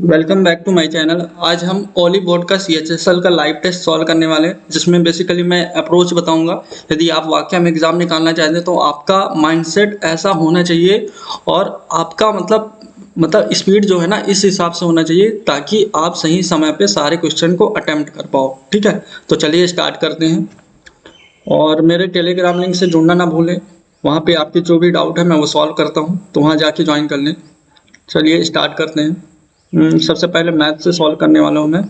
Welcome back to my channel. आज हम Oliveboard का सीएचएसएल का लाइव टेस्ट सॉल्व करने वाले हैं, जिसमें बेसिकली मैं अप्रोच बताऊंगा। यदि आप वाकई में एग्जाम निकालना चाहते हैं तो आपका माइंडसेट ऐसा होना चाहिए और आपका मतलब स्पीड जो है ना इस हिसाब से होना चाहिए ताकि आप सही समय पे सारे क्वेश्चन को अटेम्प्ट कर पाओ। ठीक है, तो चलिए स्टार्ट करते हैं। और मेरे टेलीग्राम लिंक से जुड़ना ना भूलें, वहाँ पे आपके जो भी डाउट है मैं वो सॉल्व करता हूँ, तो वहाँ जाके ज्वाइन कर लें। चलिए स्टार्ट करते हैं। सबसे पहले मैथ से सॉल्व करने वाला हूँ मैं।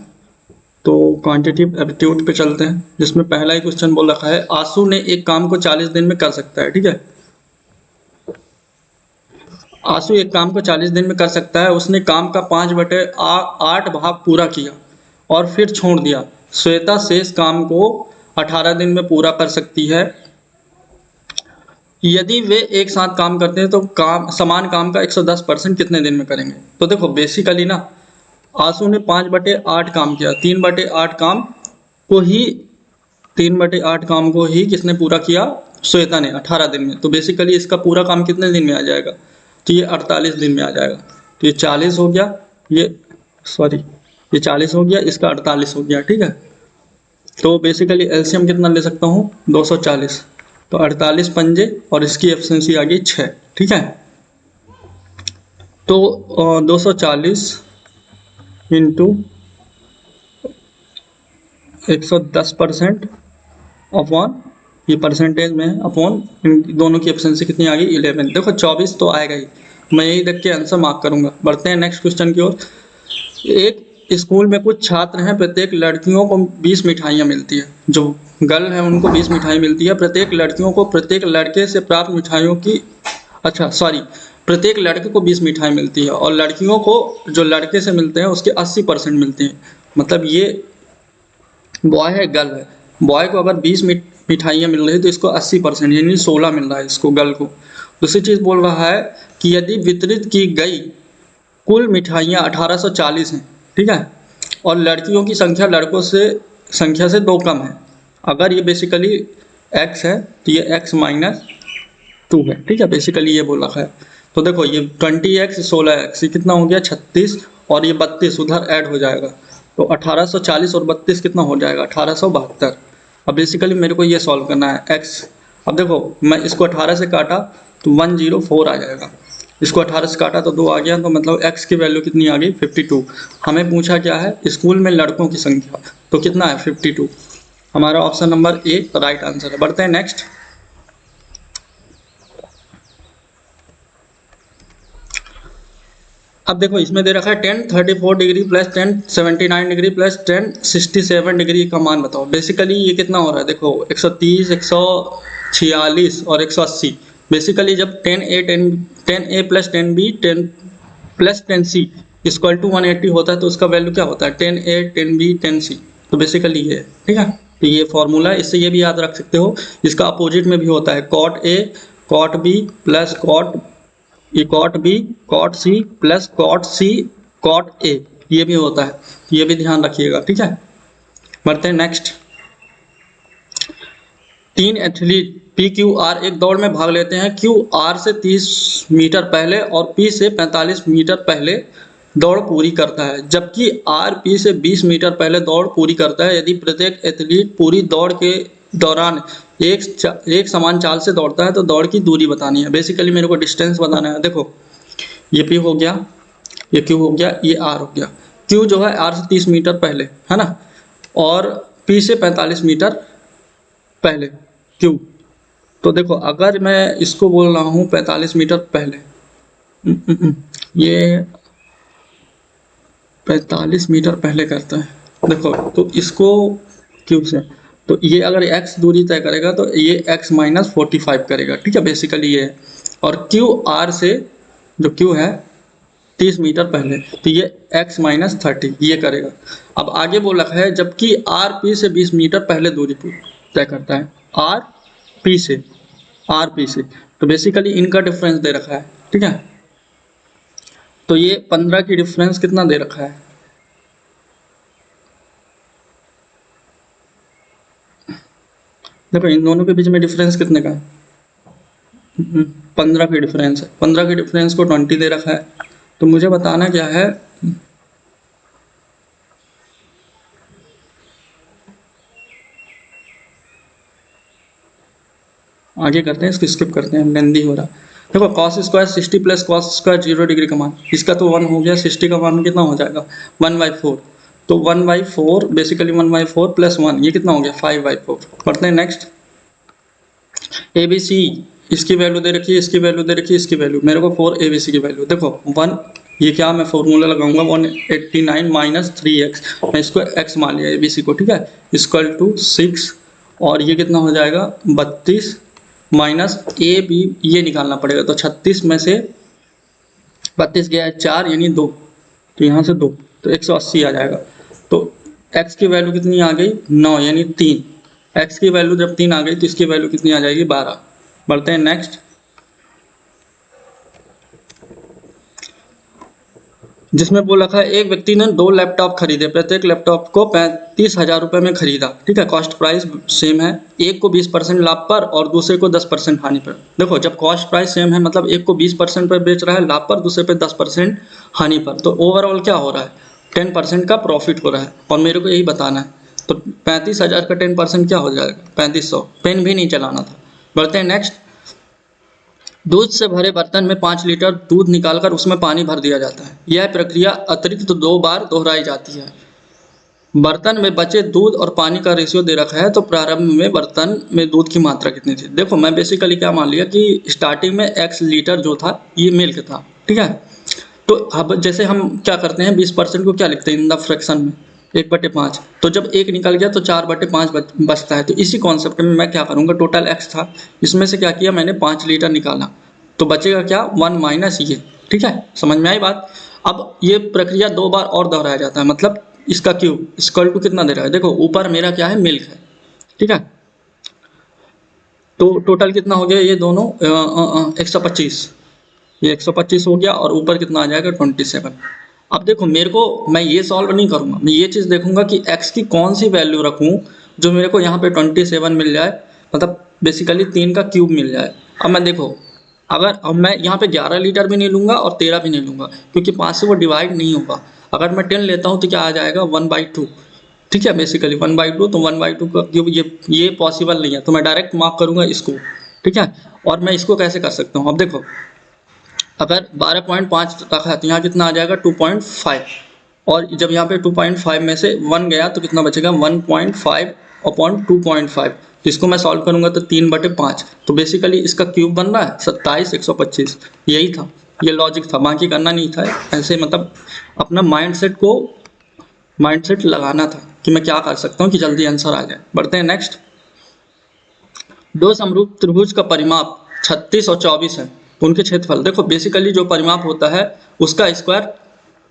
तो क्वांटिटेटिव एप्टीट्यूड पे चलते हैं, जिसमें पहला ही क्वेश्चन बोल रखा है आशु ने एक काम को 40 दिन में कर सकता है। ठीक है, आशु एक काम को 40 दिन में कर सकता है। उसने काम का 5/8 भाग पूरा किया और फिर छोड़ दिया। श्वेता शेष काम को 18 दिन में पूरा कर सकती है। यदि वे एक साथ काम करते हैं तो काम समान काम का 110% कितने दिन में करेंगे। तो देखो बेसिकली ना, आंसू ने 5/8 काम किया। 3/8 काम को ही 3/8 काम को ही किसने पूरा किया? श्वेता ने 18 दिन में। तो बेसिकली इसका पूरा काम कितने दिन में आ जाएगा? तो ये 48 दिन में आ जाएगा। तो ये 40 हो गया, ये सॉरी ये 40 हो गया, इसका 48 हो गया। ठीक है, तो बेसिकली एलसीएम कितना ले सकता हूँ? 240। तो 48 पंजे और इसकी एफिशिएंसी आ गई 6। ठीक है, तो 240 इंटू 110% अपॉन, ये परसेंटेज में है, अपॉन इन दोनों की एफिशिएंसी कितनी आ गई? 11। देखो 24 तो आएगा ही, मैं यही देख के आंसर मार्क करूंगा। बढ़ते हैं नेक्स्ट क्वेश्चन की ओर। एक स्कूल में कुछ छात्र हैं, प्रत्येक लड़कियों को 20 मिठाइयाँ मिलती है। जो गर्ल है उनको 20 मिठाई मिलती है। प्रत्येक लड़कियों को प्रत्येक लड़के से प्राप्त मिठाइयों की प्रत्येक लड़के को 20 मिठाई मिलती है और लड़कियों को जो लड़के से मिलते हैं उसके 80% मिलती हैं। मतलब ये बॉय है, गर्ल है। बॉय को अगर 20 मिठाइयाँ मिल रही है तो इसको 80% यानी 16 मिल रहा है इसको, गर्ल को। दूसरी चीज बोल रहा है कि यदि वितरित की गई कुल मिठाइयाँ 1840 हैं, ठीक है, और लड़कियों की संख्या लड़कों से संख्या से 2 कम है। अगर ये बेसिकली x है तो ये x-2 है। ठीक है, बेसिकली ये बोल रखा है। तो देखो ये 20x 16x, ये कितना हो गया? 36, और ये 32 उधर ऐड हो जाएगा। तो 1840 और 32 कितना हो जाएगा? 1872। अब बेसिकली मेरे को ये सॉल्व करना है x। अब देखो मैं इसको 18 से काटा तो 104 आ जाएगा। इसको 18 से काटा तो 2 आ गया, तो मतलब x की वैल्यू कितनी आ गई? 52। हमें पूछा क्या है? स्कूल में लड़कों की संख्या, तो कितना है? 52। हमारा option number A right answer है। बढ़ते हैं नेक्स्ट। अब देखो इसमें दे रखा है 1034 degree plus 1079 degree plus 1067 degree का मान बताओ। बेसिकली ये कितना हो रहा है? देखो 130, 146 और 180। बेसिकली जब 10a plus 10b 10 plus 10c equal to 180 होता है तो उसका वैल्यू क्या होता है? 10a 10b 10c। तो बेसिकली ये है। ठीक है, तो ये फॉर्मूला है, इससे ये भी याद रख सकते हो। इसका अपोजिट में भी होता है, cot a cot b plus cot b cot c plus cot c cot a, ये भी होता है, ये भी ध्यान रखिएगा। ठीक है, बढ़ते हैं next. 3 athlete P Q R एक दौड़ में भाग लेते हैं। क्यू आर से 30 मीटर पहले और पी से 45 मीटर पहले दौड़ पूरी करता है, जबकि आर पी से 20 मीटर पहले दौड़ पूरी करता है। यदि प्रत्येक एथलीट पूरी दौड़ के दौरान एक समान चाल से दौड़ता है तो दौड़ की दूरी बतानी है। बेसिकली मेरे को डिस्टेंस बताना है। देखो ये P हो गया, ये Q हो गया, ये R हो गया। Q जो है R से 30 मीटर पहले है ना, और P से 45 मीटर पहले Q। तो देखो अगर मैं इसको बोल रहा हूँ 45 मीटर पहले, ये 45 मीटर पहले करता है। देखो तो इसको Q से, तो ये अगर x दूरी तय करेगा तो ये x-45 करेगा। ठीक है, बेसिकली ये है। और Q R से, जो Q है 30 मीटर पहले, तो ये x-30 ये करेगा। अब आगे बोल रखा है जबकि R P से 20 मीटर पहले दूरी तय करता है। R P से, तो बेसिकली इनका डिफरेंस दे रखा है। ठीक है, तो ये 15 की डिफरेंस कितना दे रखा है? देखो इन दोनों के बीच में डिफरेंस कितने का है? 15 की डिफरेंस है। 15 की डिफरेंस को 20 दे रखा है। तो मुझे बताना क्या है, आगे करते हैं, इसको स्किप करते हैं, लेंदी हो रहा। देखो cos square 60 plus cos square 0 degree का मान, इसका तो 1 हो गया, 60 का मान कितना हो जाएगा 1/4, तो 1/4 बेसिकली 1/4 प्लस 1 ये कितना हो गया 5/4। पढ़ते हैं नेक्स्ट। ABC इसकी वैल्यू दे रखी है, इसकी वैल्यू दे रखी है, इसकी वैल्यू, मेरे को 4 ABC की वैल्यू देखो 1, ये क्या मैं फॉर्मूला लगाऊंगा 189 माइनस 3x, मैं इसको x मान लिया ABC को, ठीक है, इक्वल टू 6, और ये कितना हो जाएगा 32 माइनस AB ये निकालना पड़ेगा, तो 36 में से 32 गया है 4 यानी 2, तो यहाँ से 2, तो 180 आ जाएगा। तो x की वैल्यू कितनी आ गई 9 यानी 3, x की वैल्यू जब 3 आ गई तो इसकी वैल्यू कितनी आ जाएगी 12। बढ़ते हैं नेक्स्ट। जिसमें बोल रखा है एक व्यक्ति ने 2 लैपटॉप खरीदे, प्रत्येक लैपटॉप को 35,000 रुपये में खरीदा, ठीक है, कॉस्ट प्राइस सेम है, एक को 20% लाभ पर और दूसरे को 10% हानि पर। देखो जब कॉस्ट प्राइस सेम है मतलब एक को 20% पर बेच रहा है लाभ पर, दूसरे पे 10% हानि पर, तो ओवरऑल क्या हो रहा है 10% का प्रॉफिट हो रहा है, और मेरे को यही बताना है। तो 35,000 का 10% क्या हो जाएगा 3500, पेन भी नहीं चलाना था। बढ़ते हैं नेक्स्ट। दूध से भरे बर्तन में 5 लीटर दूध निकालकर उसमें पानी भर दिया जाता है, यह प्रक्रिया अतिरिक्त 2 बार दोहराई जाती है। बर्तन में बचे दूध और पानी का रेशियो दे रखा है, तो प्रारंभ में बर्तन में दूध की मात्रा कितनी थी। देखो मैं बेसिकली क्या मान लिया कि स्टार्टिंग में x लीटर जो था ये मिल्क था, ठीक है, तो अब जैसे हम क्या करते हैं 20% को क्या लिखते हैं इन द फ्रैक्शन में 1/5, तो जब 1 निकल गया तो 4/5 बचता है, तो इसी कॉन्सेप्ट में मैं क्या करूँगा, टोटल x था, इसमें से क्या किया मैंने 5 लीटर निकाला, तो बचेगा क्या 1 माइनस ये, ठीक है, समझ में आई बात। अब ये प्रक्रिया 2 बार और दोहराया जाता है, मतलब इसका क्यूब इक्वल टू कितना दे रहा है, देखो ऊपर मेरा क्या है मिल्क है, ठीक है, तो टोटल कितना हो गया ये दोनों 125, ये 125 हो गया, और ऊपर कितना आ जाएगा 27। अब देखो मेरे को, मैं ये सॉल्व नहीं करूंगा, मैं ये चीज़ देखूंगा कि x की कौन सी वैल्यू रखूं जो मेरे को यहाँ पे 27 मिल जाए, मतलब बेसिकली 3 का क्यूब मिल जाए। अब मैं देखो अब मैं यहाँ पे 11 लीटर भी नहीं लूंगा और 13 भी नहीं लूंगा, क्योंकि 5 से वो डिवाइड नहीं होगा। अगर मैं 10 लेता हूँ तो क्या आ जाएगा 1/2, ठीक है, बेसिकली 1/2, तो 1/2 का क्यूब ये पॉसिबल नहीं है, तो मैं डायरेक्ट मार्क करूंगा इसको, ठीक है। और मैं इसको कैसे कर सकता हूँ, अब देखो अगर 12.5 रखा है तो यहाँ कितना आ जाएगा 2.5, और जब यहाँ पे 2.5 में से 1 गया तो कितना बचेगा 1.5 अपॉन 2.5, इसको मैं सॉल्व करूंगा तो 3/5, तो बेसिकली इसका क्यूब बन रहा है 27 125। यही था, ये लॉजिक था, बाकी करना नहीं था, ऐसे मतलब अपना माइंडसेट लगाना था कि मैं क्या कर सकता हूँ कि जल्दी आंसर आ जाए। बढ़ते हैं नेक्स्ट। दो समरूप त्रिभुज का परिमाप 36 और 24 है, उनके क्षेत्रफल, देखो बेसिकली जो परिमाप होता है उसका स्क्वायर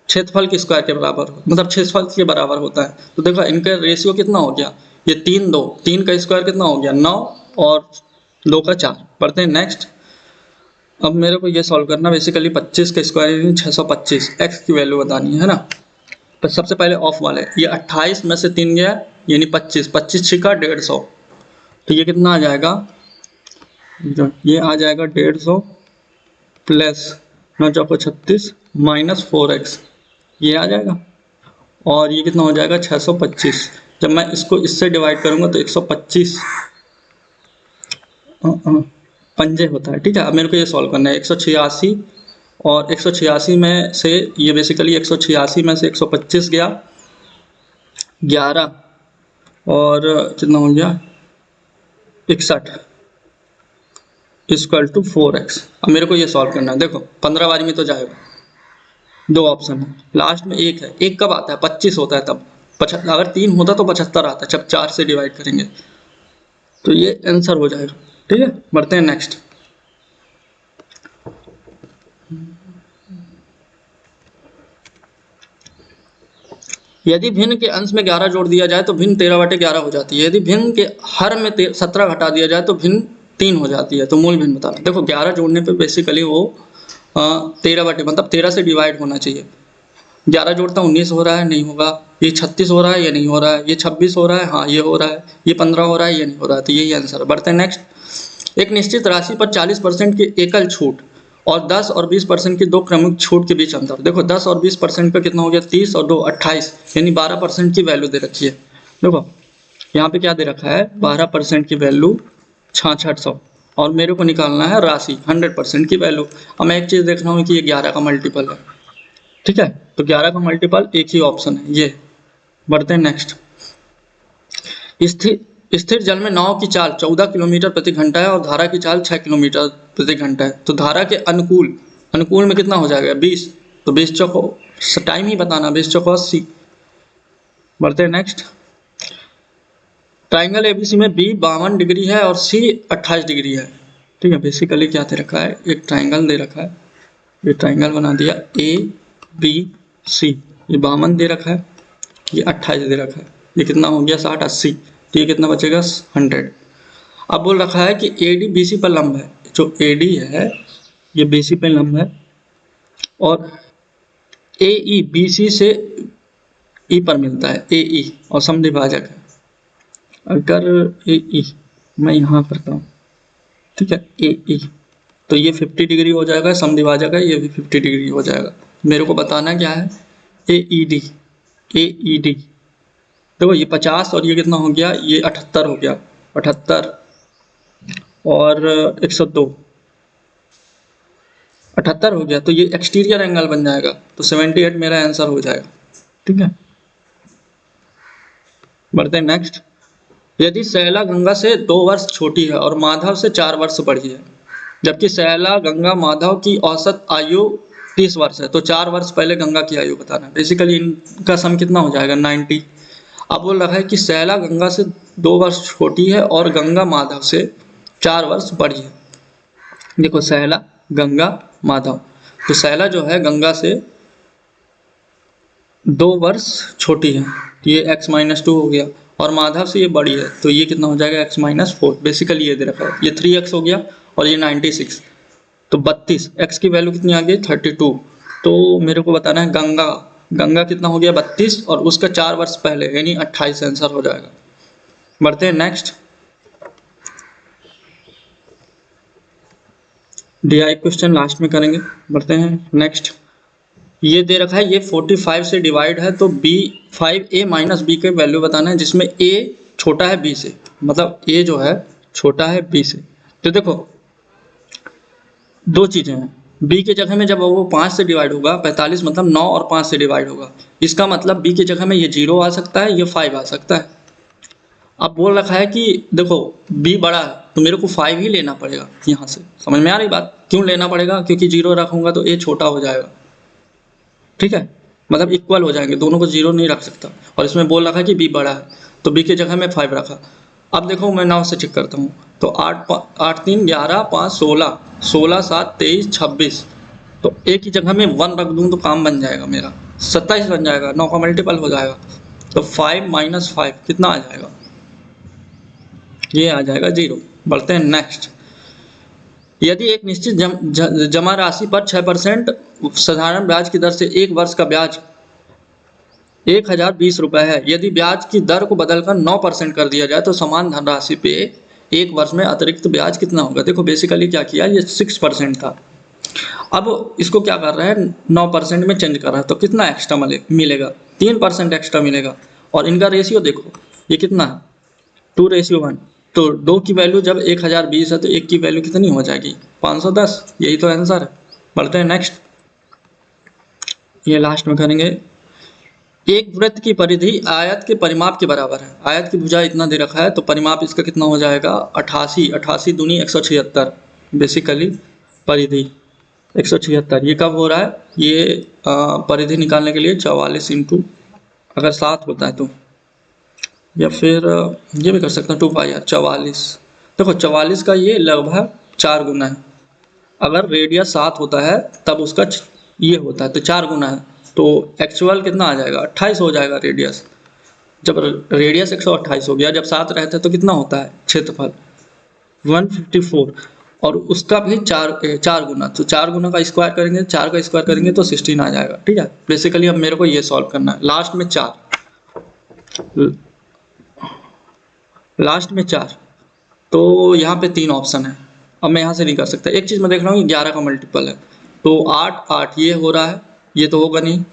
क्षेत्रफल के स्क्वायर के बराबर, मतलब क्षेत्रफल के बराबर होता है। तो देखो इनका रेशियो कितना हो गया, ये 3 2, 3 का स्क्वायर कितना हो गया 9 और 2 का 4। पढ़ते हैं नेक्स्ट। अब मेरे को ये सॉल्व करना, बेसिकली 25 का स्क्वायर यानी 625, एक्स की वैल्यू बतानी है ना। तो सबसे पहले ऑफ वाले, ये 28 में से 3 गया यानी 25, 25 छिका 150, तो ये कितना आ जाएगा, ये आ जाएगा 150 प्लस 9 चौको 36 माइनस 4x, ये आ जाएगा, और ये कितना हो जाएगा 625। जब मैं इसको इससे डिवाइड करूंगा तो 125 पंजे होता है, ठीक है। अब मेरे को ये सॉल्व करना है 186, और 186 में से ये बेसिकली 186 में से 125 गया 11, और कितना हो गया 61 इक्वल टू 4x। अब मेरे को ये सॉल्व करना है, देखो 15 बारी में तो जाएगा, 2 ऑप्शन है, लास्ट में 1 है, 1 कब आता है 25 होता है तब, अगर 3 होता तो 75 आता है जब 4 से डिवाइड करेंगे, तो ये आंसर हो जाएगा, ठीक है। बढ़ते हैं नेक्स्ट। यदि भिन्न के अंश में 11 जोड़ दिया जाए तो भिन्न 13/11 हो जाती है, यदि भिन्न के हर में 17 घटा दिया जाए तो भिन्न 3 हो जाती है, तो मूल भिन्न बताना। देखो 11 जोड़ने पे बेसिकली वो 13 मतलब 13 से डिवाइड होना चाहिए, 11 जोड़ता 19 हो रहा है नहीं होगा, ये 36 हो रहा है ये नहीं हो रहा है, ये 26 हो रहा है हाँ ये हो रहा है, ये 15 हो रहा है ये नहीं हो रहा है, तो यही आंसर है। बढ़ते हैं नेक्स्ट। एक निश्चित राशि पर 40% की एकल छूट और 10 और 20% की 2 क्रमिक छूट के बीच अंतर। देखो 10 और 20% का कितना हो गया 30 और 2 28, यानी 12% की वैल्यू दे रखी है। देखो यहाँ पे क्या दे रखा है 12% की वैल्यू 6600, और मेरे को निकालना है राशि 100% की वैल्यू। अब मैं एक चीज़ देख रहा हूँ कि ये 11 का मल्टीपल है, ठीक है, तो 11 का मल्टीपल एक ही ऑप्शन है ये। बढ़ते हैं नेक्स्ट। स्थिर स्थिर जल में नाव की चाल 14 किलोमीटर प्रति घंटा है और धारा की चाल 6 किलोमीटर प्रति घंटा है, तो धारा के अनुकूल अनुकूल में कितना हो जाएगा 20, तो 20 चौको टाइम ही बताना, 20 चौको 80। बढ़ते हैं नेक्स्ट। ट्राइंगल एबीसी में बी 52 डिग्री है और सी 28 डिग्री है, ठीक है। बेसिकली क्या दे रखा है, एक ट्राइंगल दे रखा है, ये ट्राइंगल बना दिया ए बी सी, ये 52 दे रखा है, ये 28 दे रखा है, ये कितना हो गया 60 80, तो ये कितना बचेगा 100। अब बोल रखा है कि ए डी बी सी पर लंब है, जो ए डी है ये बी सी पर लंब है और ए ई बी सी से ई पर मिलता है, ए ई और समद्विभाजक है। अगर ए ई मैं यहाँ करता हूँ, ठीक है, ए ई तो ये 50 डिग्री हो जाएगा, समद्विभाजक है, ये भी 50 डिग्री हो जाएगा। मेरे को बताना क्या है, ए ई डी, ए ई डी देखो ये 50 और ये कितना हो गया, ये 78 हो गया, 78 और 102, 78 हो गया, तो ये एक्सटीरियर एंगल बन जाएगा, तो 78 मेरा आंसर हो जाएगा, ठीक है। बढ़ते हैं नेक्स्ट। यदि सैला गंगा से 2 वर्ष छोटी है और माधव से 4 वर्ष बड़ी है, जबकि सैला गंगा माधव की औसत आयु 30 वर्ष है, तो 4 वर्ष पहले गंगा की आयु बताना। बेसिकली इनका सम कितना हो जाएगा 90। अब बोल रहा है कि सैला गंगा से 2 वर्ष छोटी है और गंगा माधव से 4 वर्ष बड़ी है। देखो सैला गंगा माधव, तो सैला जो है गंगा से 2 वर्ष छोटी है, तो ये x-2 हो गया, और माधव से ये बड़ी है, तो ये कितना हो जाएगा x-4। बेसिकली ये दे रखा है, ये 3x हो गया और ये 96, तो 32, x की वैल्यू कितनी आ गई 32। तो मेरे को बताना है गंगा, गंगा कितना हो गया 32 और उसका 4 वर्ष पहले यानी 28 आंसर हो जाएगा। बढ़ते हैं नेक्स्ट। DI क्वेश्चन लास्ट में करेंगे। बढ़ते हैं नेक्स्ट। ये दे रखा है ये 45 से डिवाइड है, तो b 5a माइनस बी के वैल्यू बताना है, जिसमें a छोटा है b से, मतलब a जो है छोटा है b से। तो देखो दो चीजें हैं, b के जगह में जब वो 5 से डिवाइड होगा, 45 मतलब 9 और 5 से डिवाइड होगा, इसका मतलब b के जगह में ये 0 आ सकता है, ये 5 आ सकता है। अब बोल रखा है कि देखो b बड़ा है तो मेरे को 5 ही लेना पड़ेगा, यहाँ से समझ में आ रही बात, क्यों लेना पड़ेगा, क्योंकि 0 रखूंगा तो a छोटा हो जाएगा, ठीक है, मतलब इक्वल हो जाएंगे, दोनों को 0 नहीं रख सकता। और इसमें बोल रखा है कि b बड़ा है, तो b की जगह में 5 रखा। अब देखो मैं 9 से चेक करता हूँ, तो 8 3 11 5 16 16 7 23 26, तो a की जगह में 1 रख दूँ तो काम बन जाएगा मेरा, 27 बन जाएगा, 9 का मल्टीपल हो जाएगा, तो 5 - 5 कितना आ जाएगा, ये आ जाएगा 0। बढ़ते हैं नेक्स्ट। यदि एक निश्चित जमा राशि पर 6% साधारण ब्याज की दर से 1 वर्ष का ब्याज 1020 रुपये है, यदि ब्याज की दर को बदलकर 9% कर दिया जाए तो समान धनराशि पे 1 वर्ष में अतिरिक्त ब्याज कितना होगा। देखो बेसिकली क्या किया, ये 6% था, अब इसको क्या कर रहा है 9% में चेंज कर रहा है, तो कितना एक्स्ट्रा मिलेगा 3% एक्स्ट्रा मिलेगा। और इनका रेशियो देखो ये कितना है 2:1, तो 2 की वैल्यू जब 1020 है तो 1 की वैल्यू कितनी हो जाएगी 510, यही तो आंसर है। बढ़ते हैं नेक्स्ट, ये लास्ट में करेंगे। एक वृत्त की परिधि आयत के परिमाप के बराबर है, आयत की भुजा इतना दे रखा है, तो परिमाप इसका कितना हो जाएगा 88, 88 दूनी 176, बेसिकली परिधि 176। ये कब हो रहा है, ये परिधि निकालने के लिए 44 इंटू अगर 7 होता है तो, या फिर ये भी कर सकता हूँ 2πr 44। देखो 44 का ये लगभग 4 गुना है, अगर रेडियस 7 होता है तब उसका ये होता है तो 4 गुना है, तो एक्चुअल कितना आ जाएगा 28 हो जाएगा रेडियस। जब रेडियस 128 हो गया, जब 7 रहता है तो कितना होता है क्षेत्रफल 154, और उसका भी 4 गुना, तो 4 गुना का स्क्वायर करेंगे, 4 का स्क्वायर करेंगे तो 16 आ जाएगा, ठीक है। बेसिकली अब मेरे को ये सॉल्व करना है, लास्ट में 4, तो यहाँ पे 3 ऑप्शन है, अब मैं यहाँ से नहीं कर सकता। एक चीज़ मैं देख रहा हूँ 11 का मल्टीपल है, तो 8 8 ये हो रहा है, ये तो होगा नहीं,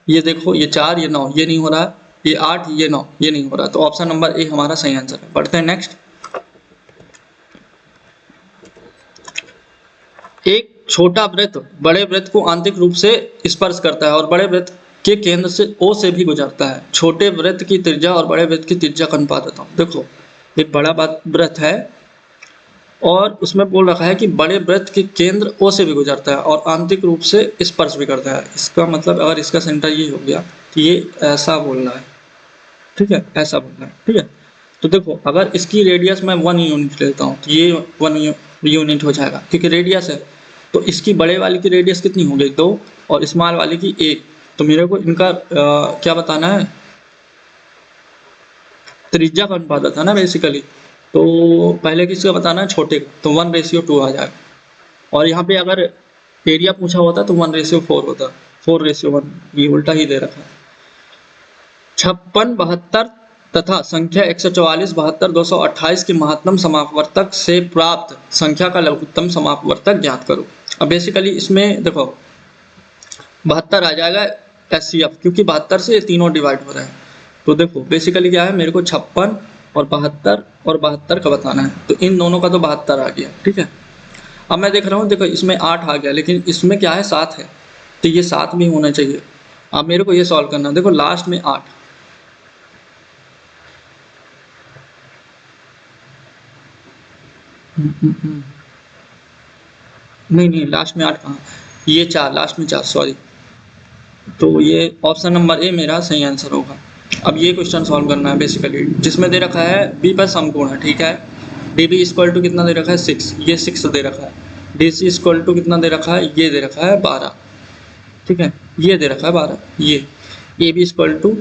ये देखो ये 4 ये 9 ये नहीं हो रहा है, ये 8 ये 9 ये नहीं हो रहा, तो ऑप्शन नंबर ए हमारा सही आंसर है। बढ़ते हैं नेक्स्ट। एक छोटा वृत्त बड़े वृत्त को आंतरिक रूप से स्पर्श करता है और बड़े वृत्त के केंद्र से ओ से भी गुजरता है। छोटे वृत्त की त्रिज्या और बड़े वृत्त की त्रिज्या का अनुपात बताओ। देखो एक बड़ा वृत्त है और उसमें बोल रखा है कि बड़े वृत्त के केंद्र ओ से भी गुजरता है और आंतरिक रूप से स्पर्श भी करता है। इसका मतलब अगर इसका सेंटर ये हो गया तो ये ऐसा बोल रहा है, ठीक है, ऐसा बोल रहा है, ठीक है। तो देखो अगर इसकी रेडियस मैं 1 यूनिट लेता हूँ तो ये 1 यूनिट हो जाएगा क्योंकि रेडियस है। तो इसकी बड़े वाली की रेडियस कितनी हो गई 2 और स्मॉल वाली की 1। तो मेरे को इनका क्या बताना है, त्रिज्या का अनुपात बताना बेसिकली। तो पहले किसका बताना है, छोटे का, तो 1:2 आ जाएगा। और यहाँ पे अगर एरिया पूछा होता तो 1:4 होता, 4:1, ये उल्टा ही दे रखा है। 56, 72 तथा संख्या 144, 72, 228 की महत्तम समापवर्तक से प्राप्त संख्या का लघुत्तम समापवर्तक ज्ञात करो। अब बेसिकली इसमें देखो 72 आ जाएगा एचसीएफ क्योंकि 72 से ये तीनों डिवाइड हो रहे हैं। तो देखो बेसिकली क्या है, मेरे को 56 और 72 का बताना है। तो इन दोनों का तो 72 आ गया, ठीक है। अब मैं देख रहा हूँ, देखो इसमें 8 आ गया लेकिन इसमें क्या है 7 है, तो ये 7 भी होना चाहिए। अब मेरे को ये सॉल्व करना है। देखो लास्ट में 8, नहीं लास्ट में 8 कहाँ, ये 4, लास्ट में 4, सॉरी। तो ये ऑप्शन नंबर ए मेरा सही आंसर होगा। अब ये क्वेश्चन सॉल्व करना है बेसिकली, जिसमें दे रखा है बी पर समकोण है, ठीक है। डी बी इक्वल टू कितना दे रखा है 6, ये 6 दे रखा है। डी सी इक्वल टू कितना दे रखा है, ये दे रखा है 12, ठीक है, ये दे रखा है 12। ये A B equal to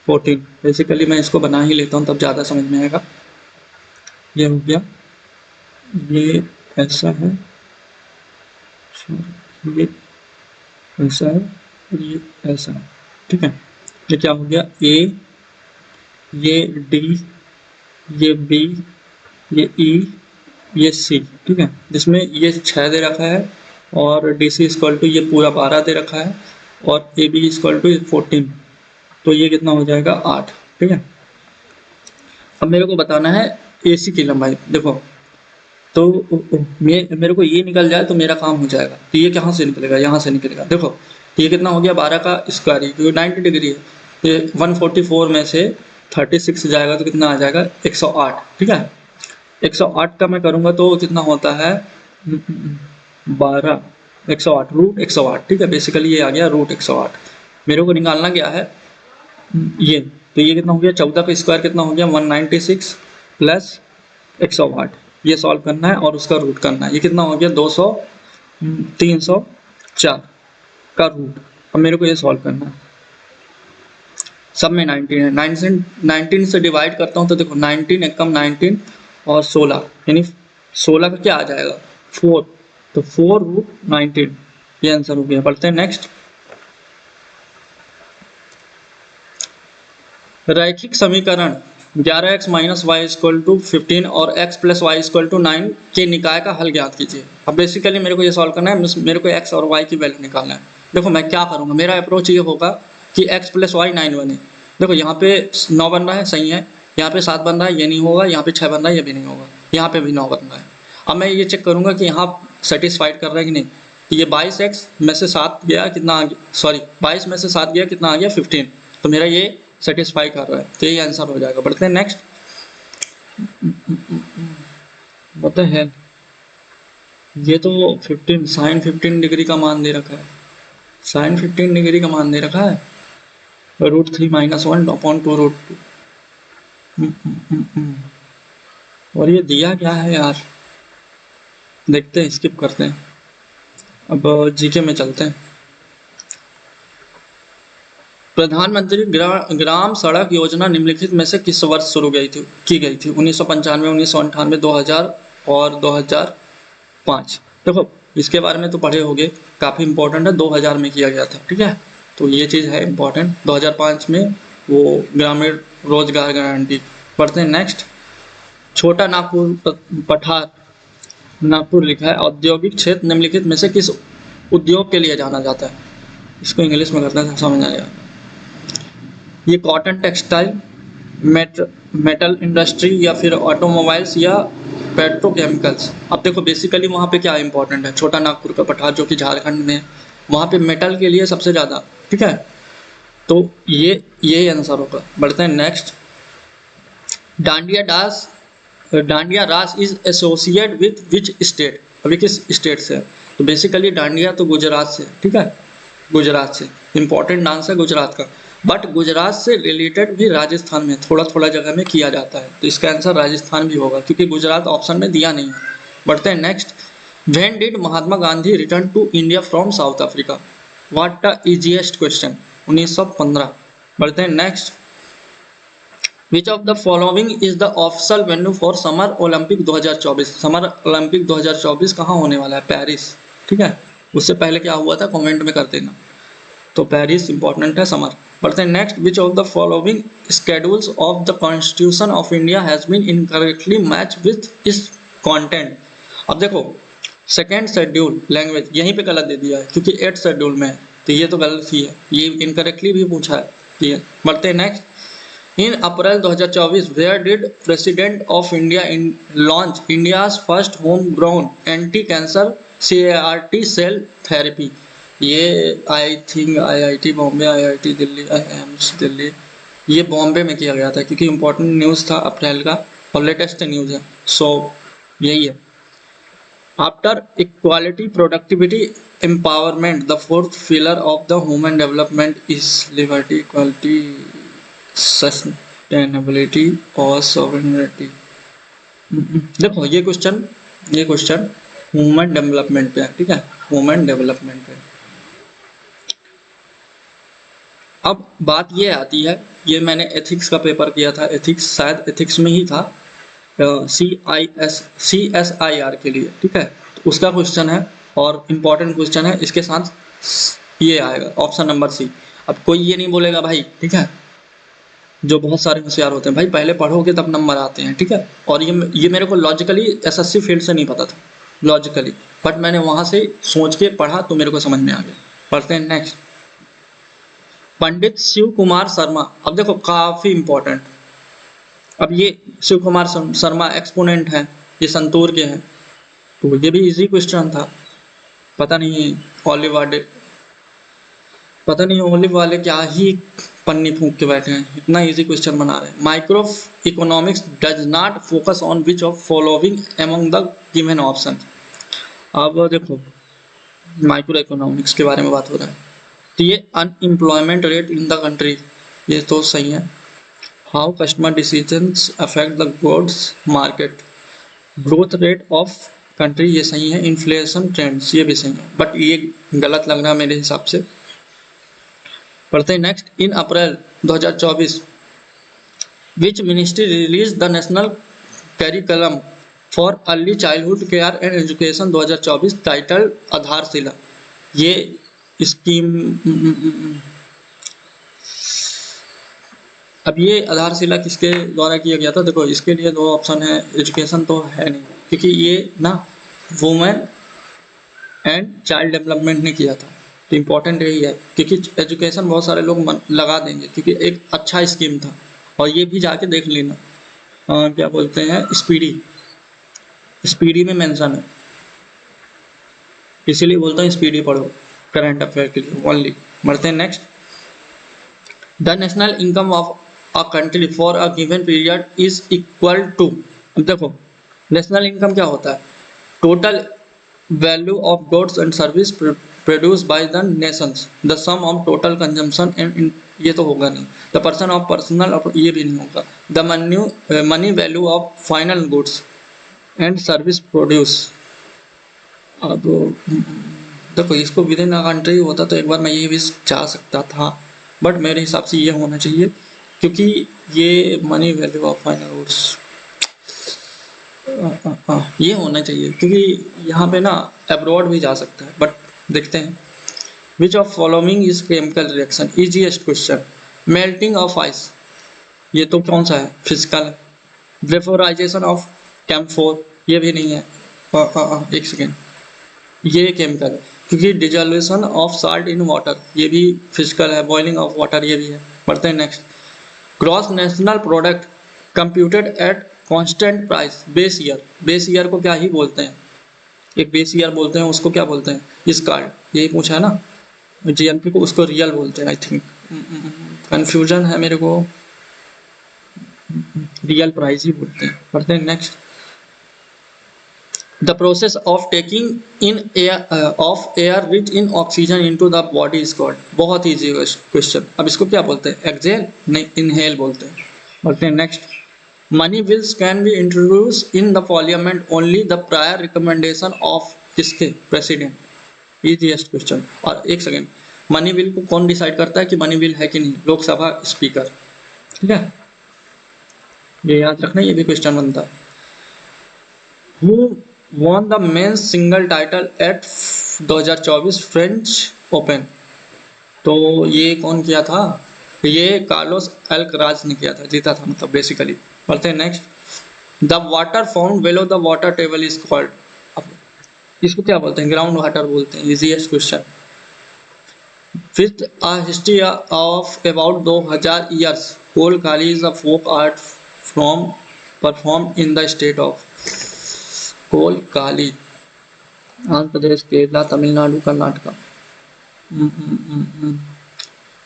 14। Basically मैं इसको बना ही लेता हूँ तब ज़्यादा समझ में आएगा। ये हो गया, ये ऐसा है, ये ऐसा है और ये ऐसा है, ठीक है। ये क्या हो गया, ए, ये डी, ये बी, ये ई, ये सी, ठीक है। जिसमें ये 6 दे रखा है और डी सी इक्वल टू ये पूरा 12 दे रखा है और ए बी इक्वल टू 14। तो ये कितना हो जाएगा 8, ठीक है। अब मेरे को बताना है ए सी की लंबाई। देखो तो मेरे को ये निकल जाए तो मेरा काम हो जाएगा। तो ये कहाँ से निकलेगा, यहाँ से निकलेगा। देखो ये कितना हो गया 12 का स्क्वायर, क्योंकि 90 डिग्री है। ये 144 में से 36 जाएगा तो कितना आ जाएगा 108, ठीक है। 108 का मैं करूँगा तो कितना होता है 12, 108 रूट 108, ठीक है। बेसिकली ये आ गया रूट 108। मेरे को निकालना क्या है ये, तो ये कितना हो गया 14 का स्क्वायर कितना हो गया 196 प्लस 108। ये सॉल्व करना है और उसका रूट करना है। ये कितना हो गया 304 का रूट। अब मेरे को ये सॉल्व करना है। सब में 19 है, 19 से डिवाइड करता हूँ तो देखो 19 एकम 19 और 16, यानी 16 का क्या आ जाएगा 4, तो 4 रूट 19, ये आंसर हो गया। पढ़ते हैं नेक्स्ट। रैखिक समीकरण 11x minus Y equal to 15 और x plus Y equal to 9 के निकाय का हल ज्ञात कीजिए। अब बेसिकली मेरे को ये सॉल्व करना है, मेरे को x और y की वैल्यू निकालना है। देखो मैं क्या करूँगा, मेरा अप्रोच ये होगा कि x प्लस वाई 9 बने। देखो यहाँ पे 9 बन रहा है, सही है। यहाँ पे 7 बन रहा है, ये नहीं होगा। यहाँ पे 6 बन रहा है, ये भी नहीं होगा। यहाँ पे भी 9 बन रहा है। अब मैं ये चेक करूँगा कि यहाँ सेटिस्फाइड कर रहा है कि नहीं। तो ये 22x में से 7 गया कितना आ गया, सॉरी 22 में से 7 गया कितना आ गया 15। तो मेरा ये सेटिस्फाई कर रहा है, तो यही आंसर हो जाएगा। बढ़ते हैं नेक्स्ट। what the hell, ये तो 15 साइन 15 डिग्री का मान दे रखा है, साइन 15 डिग्री का मान दे रखा है, √3 - 1 अपॉन 2 √2। और ये दिया क्या है यार, देखते हैं, स्किप करते हैं। अब जीके में चलते हैं। प्रधानमंत्री ग्राम सड़क योजना निम्नलिखित में से किस वर्ष शुरू की गई थी 1995, 1998, 2000 और 2005। देखो इसके बारे में तो पढ़े होंगे, काफ़ी इंपॉर्टेंट है। 2000 में किया गया था, ठीक है, तो ये चीज़ है इंपॉर्टेंट। 2005 में वो ग्रामीण रोजगार गारंटी। पढ़ते हैं नेक्स्ट। छोटा नागपुर पठार नागपुर लिखा है। औद्योगिक क्षेत्र निम्नलिखित में से किस उद्योग के लिए जाना जाता है। इसको इंग्लिश में करते हैं समझ आएगा। ये कॉटन टेक्सटाइल, मेटल इंडस्ट्री या फिर ऑटोमोबाइल्स या पेट्रोकेमिकल्स। अब देखो बेसिकली वहाँ पे क्या इंपॉर्टेंट है, छोटा नागपुर का पठार जो कि झारखंड में है, वहाँ पे मेटल के लिए सबसे ज़्यादा, ठीक है। तो ये आंसर होगा। बढ़ते हैं नेक्स्ट। डांडिया डांस डांडिया रास is associate with which state. अभी किस स्टेट से है? तो बेसिकली डांडिया तो गुजरात से, ठीक है, गुजरात से इंपॉर्टेंट डांस है गुजरात का। बट गुजरात से रिलेटेड भी राजस्थान में थोड़ा थोड़ा जगह में किया जाता है, तो इसका आंसर राजस्थान भी होगा क्योंकि गुजरात ऑप्शन में दिया नहीं है। बढ़ते हैं next. When did Mahatma Gandhi return to India from South Africa? What the easiest question. 1915। बढ़ते हैं next. Which of the following is the official venue for summer Olympic 2024? Summer Olympic 2024 कहाँ होने वाला है? पेरिस, ठीक है। उससे पहले क्या हुआ था कमेंट में कर देना। तो पेरिस इंपॉर्टेंट है समर। बढ़ते हैं next. Which of the following schedules of the constitution of India has been incorrectly match with इस कंटेंट? अब देखो सेकेंड शेड्यूल लैंग्वेज यहीं पे गलत दे दिया है क्योंकि 8th शेड्यूल में है, तो ये तो गलत ही है, ये इनकरेक्टली भी पूछा है, ठीक है। बढ़ते हैं next. In April 2024 where did president of India launch India's first home ground anti cancer CAR-T cell therapy? ये I think IIT Bombay, IIT Delhi, AIIMS Delhi, ये बॉम्बे में किया गया था क्योंकि इंपॉर्टेंट न्यूज़ था अप्रैल का और लेटेस्ट न्यूज़ है, सो यही है। After equality productivity empowerment the fourth pillar of the human development is liberty, equality, sustainability और सॉवरेनिटी। देखो ये क्वेश्चन ह्यूमन डेवलपमेंट पे है, ठीक है, ह्यूमन डेवलपमेंट पे। अब बात ये आती है, ये मैंने एथिक्स का पेपर किया था, एथिक्स शायद एथिक्स में ही था, CSIR के लिए, ठीक है। तो उसका क्वेश्चन है और इम्पोर्टेंट क्वेश्चन है, इसके साथ ये आएगा ऑप्शन नंबर C। अब कोई ये नहीं बोलेगा भाई, ठीक है, जो बहुत सारे होशियार होते हैं भाई पहले पढ़ोगे तब नंबर आते हैं, ठीक है। और ये मेरे को लॉजिकली SSC फील्ड से नहीं पता था लॉजिकली, बट मैंने वहाँ से सोच के पढ़ा तो मेरे को समझ में आ गया। पढ़ते हैं नेक्स्ट। पंडित शिव कुमार शर्मा। अब देखो काफ़ी इंपॉर्टेंट, अब ये शिव कुमार शर्मा एक्सपोनेंट हैं, ये संतूर के हैं, तो ये भी इजी क्वेश्चन था। पता नहीं ओलिव वाले क्या ही पन्नी फूंक के बैठे हैं, इतना इजी क्वेश्चन बना रहे हैं। Micro economics does not focus on which of following among the given option. अब देखो माइक्रो इकोनॉमिक्स के बारे में बात हो रहा है, तो ये unemployment rate in the country, ये तो सही है। How customer decisions affect the goods market, growth rate of country, ये सही है। इन्फ्लेशन ट्रेंड्स, ये भी सही है, बट ये गलत लग रहा है मेरे हिसाब से। पढ़ते हैं next. In April 2024 which ministry release the national curriculum for early childhood care and education 2024 title आधारशिला। ये स्कीम, अब ये आधारशिला किसके द्वारा किया गया था? देखो इसके लिए दो ऑप्शन है, एजुकेशन तो है नहीं क्योंकि ये ना वुमेन एंड चाइल्ड डेवलपमेंट ने किया था, तो इम्पोर्टेंट यही है क्योंकि एजुकेशन बहुत सारे लोग लगा देंगे क्योंकि एक अच्छा स्कीम था। और ये भी जाके देख लेना, क्या बोलते हैं, स्पीडी में मेंशन है, इसीलिए बोलता हूँ स्पीडी पढ़ो करंट अफेयर के लिए ओनली। बढ़ते हैं next. The national income of a country for a given period is equal to. देखो नेशनल इनकम क्या होता है? Total value of goods and service produce by the nations, the sum of total consumption and, ये तो होगा नहीं। The person of personal, ये भी नहीं होगा। The money value of final goods and service produce. अब देखो इसको विद इन अ कंट्री होता तो एक बार मैं ये भी चाह सकता था, बट मेरे हिसाब से ये होना चाहिए क्योंकि ये money value of final goods ये होना चाहिए क्योंकि यहाँ पे ना अब्रॉड भी जा सकता है, बट देखते हैं। Which of following is chemical reaction, easiest question. Melting of ice, ये तो कौन सा है? फिजिकल। वेपोराइजेशन ऑफ कैम्फोर, ये भी नहीं है। एक सेकेंड, ये केमिकल है क्योंकि dissolution of salt in water, ये भी फिजिकल है। बॉइलिंग ऑफ वाटर, ये भी है। पढ़ते हैं next. Gross national product computed at constant price base year. Base year को क्या ही बोलते हैं, एक बेस ईयर बोलते हैं, उसको क्या बोलते हैं, इस कार्ड यही पूछा है ना, जीएनपी को उसको रियल बोलते हैं आई थिंक, कंफ्यूजन है मेरे को, रियल प्राइस ही बोलते हैं। पढ़ते हैं next. The process of taking in air of air rich in oxygen into the body is called, बहुत ईजी क्वेश्चन। अब इसको क्या बोलते हैं, एक्सेल नहीं इनहेल बोलते हैं। बोलते हैं next. Money bills can be introduce in the parliament only the prior recommendation of किसके, प्रेसिडेंट। Easiest question. और एक सेकेंड, मनी बिल को कौन डिसाइड करता है कि मनी बिल है कि नहीं, लोकसभा स्पीकर। ठीक है, ये याद रखना, ये भी क्वेश्चन बनता है। Who won the men's single title at 2024 French open, तो ये कौन किया था, ये कार्लोस अल्कराज ने किया था, जीता था मतलब बेसिकली। पढ़ते हैं next. The water found below the water table is called, इसको क्या बोलते हैं, ग्राउंड वाटर बोलते हैं। Easiest question. With a history of about 2000 years, Kolkali is a folk art from performed in the state of Kolkali, Andhra Pradesh, Kerala, Tamil Nadu, Karnataka.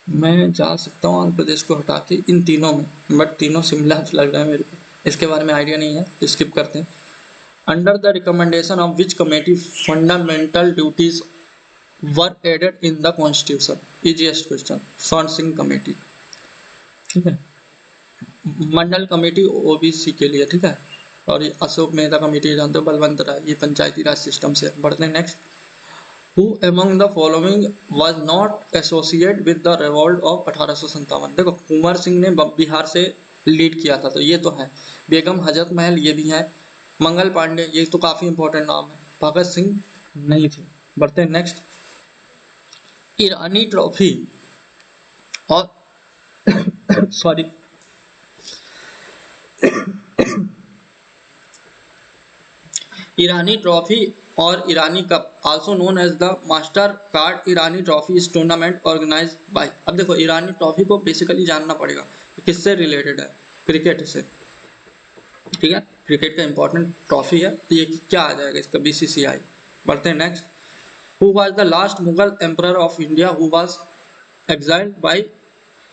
मैं जा सकता हूँ आंध्र प्रदेश को हटा के इन तीनों में, बट तीनों शिमला लग रहा है मेरे को, इसके बारे में आइडिया नहीं है, स्किप करते हैं। Under the recommendation of which committee fundamental duties were added in the constitution, easiest question, स्वर्ण सिंह कमेटी। ठीक है, मंडल कमेटी ओबीसी के लिए, ठीक है, और ये अशोक मेहता कमेटी जानते हो, बलवंत राय, ये पंचायती राज सिस्टम से। बढ़ते हैं next. Who among the following was not associated with the revolt of 1857, देखो कुंवर सिंह ने बिहार से लीड किया था, तो ये तो है। बेगम हजरत महल ये भी है। मंगल पांडे ये तो काफी इंपॉर्टेंट नाम है। भगत सिंह नहीं थे। बढ़ते हैं नेक्स्ट। ईरानी ट्रॉफी और सॉरी ईरानी ट्रॉफी और Irani cup also known as the Mastercard Irani trophy इस टूर्नामेंट ऑर्गेनाइज बाय। अब देखो ईरानी ट्रॉफी को बेसिकली जानना पड़ेगा किससे रिलेटेड है, क्रिकेट से। ठीक है, क्रिकेट का इंपॉर्टेंट ट्रॉफी है, तो ये क्या आ जाएगा इसका, बीसीसीआई। बढ़ते हैं next. Who was the last Mughal emperor of India who was exiled by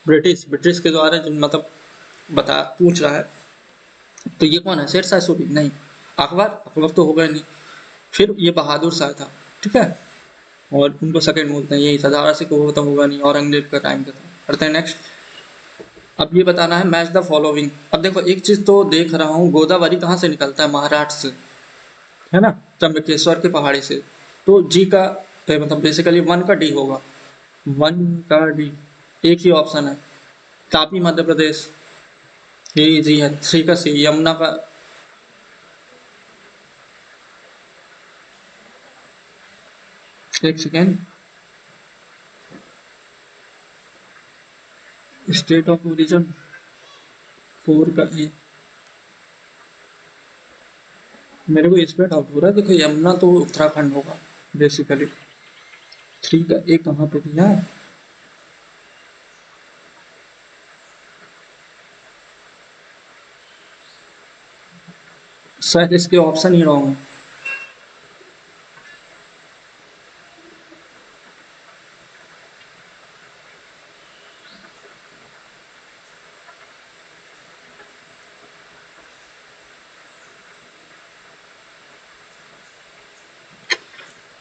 British, British के द्वारा मतलब बता पूछ रहा है, तो ये कौन है, शेरशाह सूरी नहीं, अकबर, अकबर तो होगा नहीं, फिर ये बहादुर शाह था। ठीक है, और उनको सेकंड बोलते हैं, यही था, दारा सिकोह तो होगा नहीं, औरंगजेब का टाइम का था। करते हैं नेक्स्ट। अब ये बताना है मैच द फॉलोइंग। अब देखो एक चीज तो देख रहा हूँ, गोदावरी कहाँ से निकलता है, महाराष्ट्र से, है ना, त्र्यंबकेश्वर की पहाड़ी से, तो जी का मतलब बेसिकली वन का डी होगा, वन का डी, एक ही ऑप्शन है। तापी मध्य प्रदेश, ये इजी है। थ्री का सी, यमुना का, एक second, state of origin, four का ए, मेरे को इस पे डाउट हो रहा है। देखो यमुना तो उत्तराखंड होगा बेसिकली। थ्री का ए कहाँ पे दिया है, शायद इसके ऑप्शन ही रॉन्ग है।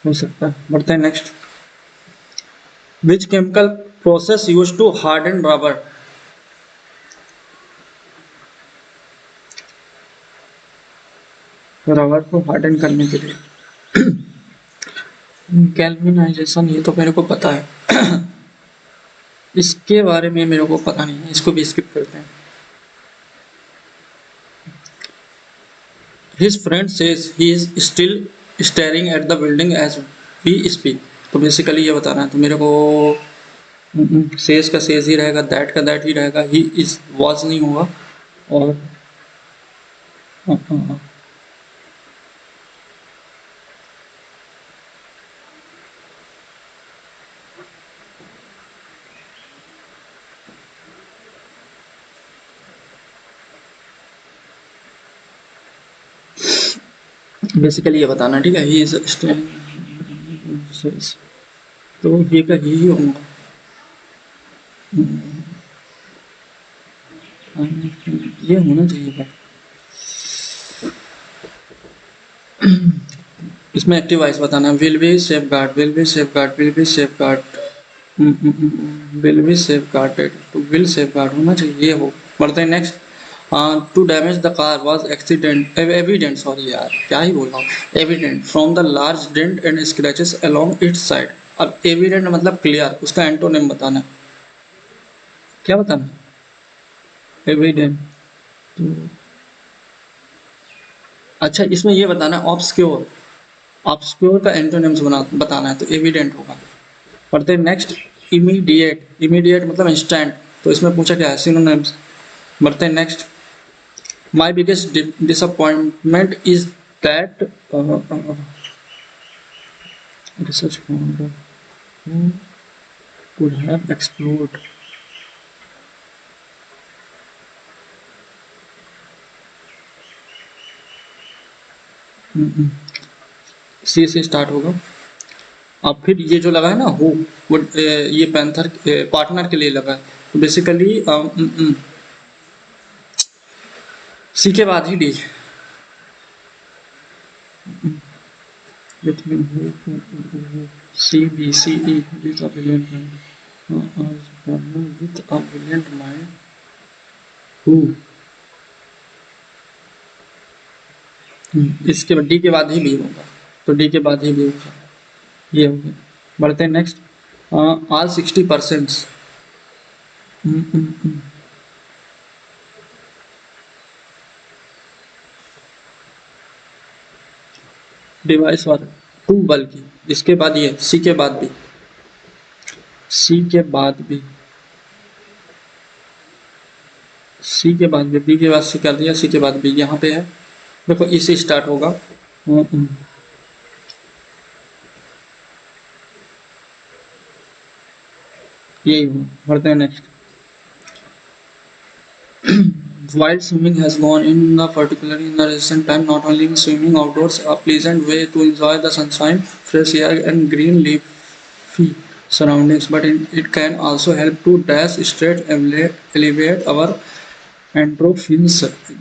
हो सकता है। बढ़ते हैं next. Which chemical process use to harden rubber, rubber को हार्डन करने के लिए गैल्वेनाइजेशन, ये तो मेरे को पता है इसके बारे में मेरे को पता नहीं है, इसको भी स्किप करते हैं। His friend says he is still staring at the building as we speak, तो बेसिकली ये बताना है, तो मेरे को सेज का सेज ही रहेगा, दैट का दैट ही रहेगा, ही इज वॉज नहीं होगा, और बेसिकली ये बताना, ठीक है। ही इज तो ये का ही होगा। ये होना चाहिए था। इसमें एक्टिव वॉइस बताना है। Will be safeguard, will be safeguard, will be safeguard, will be safeguarded, तो विल सेफ गार्ड होना चाहिए, ये हो। बढ़ते हैं next. To damage the car was accident evident, sorry यार क्या ही बोल रहा हूँ, evident from the large dent and scratches along its side. अब एविडेंट मतलब क्लियर, उसका एंटोनिम बताना है। क्या बताना है? एविडेंट। तो अच्छा, इसमें ये बताना है ऑब्सक्योर, ऑब्सक्योर का एंटोनिम्स बताना है, तो एविडेंट होगा। पढ़ते हैं नेक्स्ट। इमीडिएट, इमीडिएट मतलब इंस्टेंट, तो इसमें पूछा क्या है, सिनोनिम्स। बढ़ते हैं next. My biggest disappointment is that research founder could have explored। सी से स्टार्ट होगा। अब फिर ये जो लगा है ना हो, वो ये पैंथर पार्टनर के लिए लगा है, तो बेसिकली सी के बाद ही D. between who C B C E with a brilliant mind, with a brilliant mind who। इसके बाद डी के बाद ही बी होगा, तो डी के बाद ही बी होगा, ये हो गया। बढ़ते हैं नेक्स्ट। ऑल 60%। डिवाइस वाला टू, बल्कि इसके बाद ये सी के बाद भी, सी के बाद भी, सी के बाद भी, बी के बाद सी कर दिया, सी के बाद बी यहाँ पे है। देखो इसी स्टार्ट होगा। यही हो। बढ़ते हैं next. While swimming has gone in the particularly in the recent time, not only is swimming outdoors a pleasant way to enjoy the sunshine, fresh air and green leafy surroundings, but it can also help to dash stress, elevate our endorphins.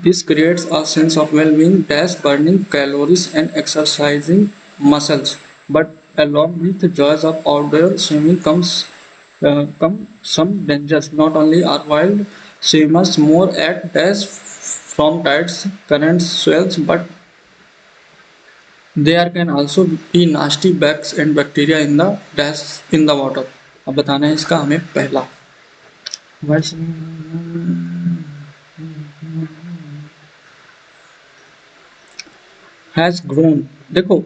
This creates a sense of well-being, dash burning calories and exercising muscles. But along with the joys of outdoor swimming come some dangers. Not only are wild swimmers more at dash from tides, currents, swells, but there can also be nasty bugs and bacteria in the dash in the water। अब बताना है इसका हमें पहला। Has grown, देखो